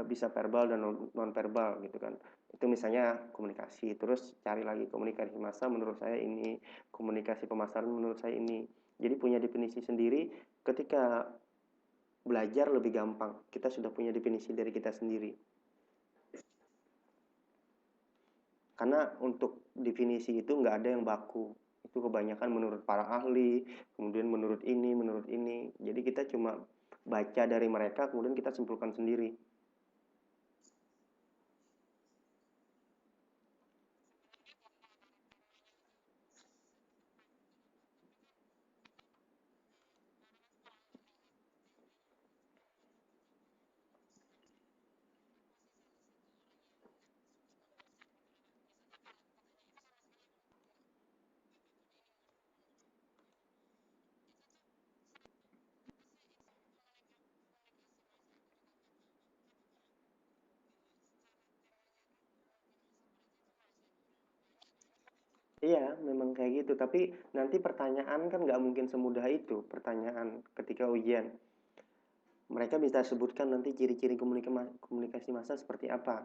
Bisa verbal dan non verbal gitu kan. Itu misalnya komunikasi. Terus cari lagi komunikasi massa menurut saya ini, komunikasi pemasaran menurut saya ini. Jadi punya definisi sendiri. Ketika belajar lebih gampang, kita sudah punya definisi dari kita sendiri. Karena untuk definisi itu nggak ada yang baku. Itu kebanyakan menurut para ahli, kemudian menurut ini, menurut ini. Jadi kita cuma baca dari mereka, kemudian kita simpulkan sendiri. Iya, memang kayak gitu. Tapi nanti pertanyaan kan nggak mungkin semudah itu. Pertanyaan ketika ujian, mereka bisa sebutkan nanti ciri-ciri komunikasi massa seperti apa.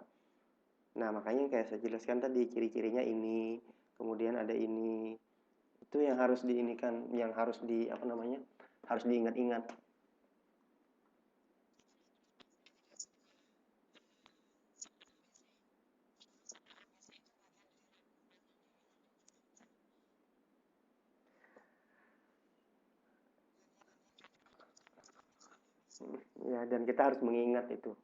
Nah, makanya kayak saya jelaskan tadi, ciri-cirinya ini, kemudian ada ini. Itu yang harus diinikan, yang harus di apa namanya? Harus diingat-ingat. Ya, dan kita harus mengingat itu.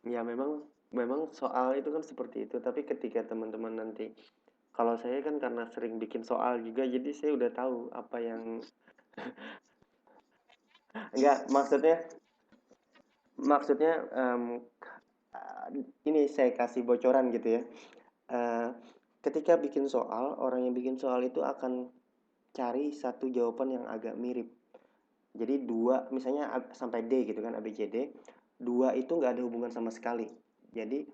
Ya, memang soal itu kan seperti itu. Tapi ketika teman-teman nanti, kalau saya kan karena sering bikin soal juga, jadi saya udah tahu apa yang enggak maksudnya ini saya kasih bocoran gitu ya. Eh, Ketika bikin soal, orang yang bikin soal itu akan cari satu jawaban yang agak mirip. Jadi dua, misalnya sampai D gitu kan, A, B, C, D. Dua itu nggak ada hubungan sama sekali. Jadi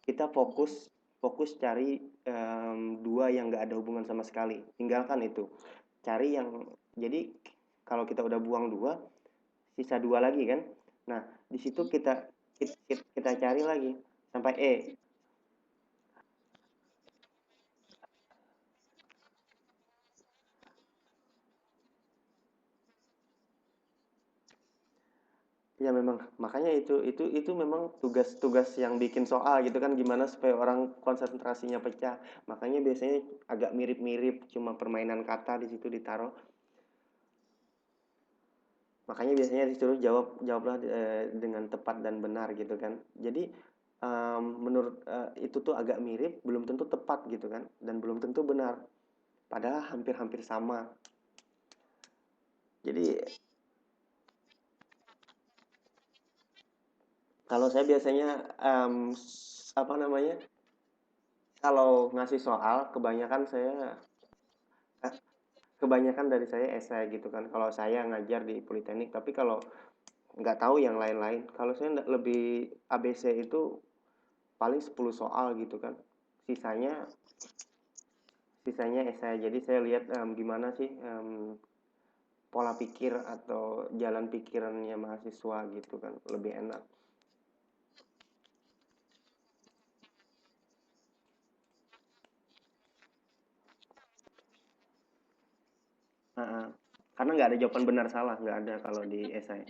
kita fokus fokus cari dua yang nggak ada hubungan sama sekali. Tinggalkan itu. Cari yang, jadi kalau kita udah buang dua, sisa dua lagi kan. Nah, di situ kita cari lagi sampai E. Ya memang, makanya itu memang tugas-tugas yang bikin soal gitu kan, gimana supaya orang konsentrasinya pecah. Makanya biasanya agak mirip-mirip, cuma permainan kata di situ ditaruh. Makanya biasanya disuruh jawablah dengan tepat dan benar gitu kan. Jadi menurut itu tuh agak mirip, belum tentu tepat gitu kan, dan belum tentu benar. Padahal hampir-hampir sama. Jadi kalau saya biasanya apa namanya? Kalau ngasih soal, kebanyakan dari saya esai gitu kan. Kalau saya ngajar di Politeknik, tapi kalau nggak tahu yang lain-lain. Kalau saya lebih ABC itu paling 10 soal gitu kan. Sisanya sisanya esai. Jadi saya lihat gimana sih pola pikir atau jalan pikirannya mahasiswa gitu kan. Lebih enak. Karena nggak ada jawaban benar salah, nggak ada kalau di esai.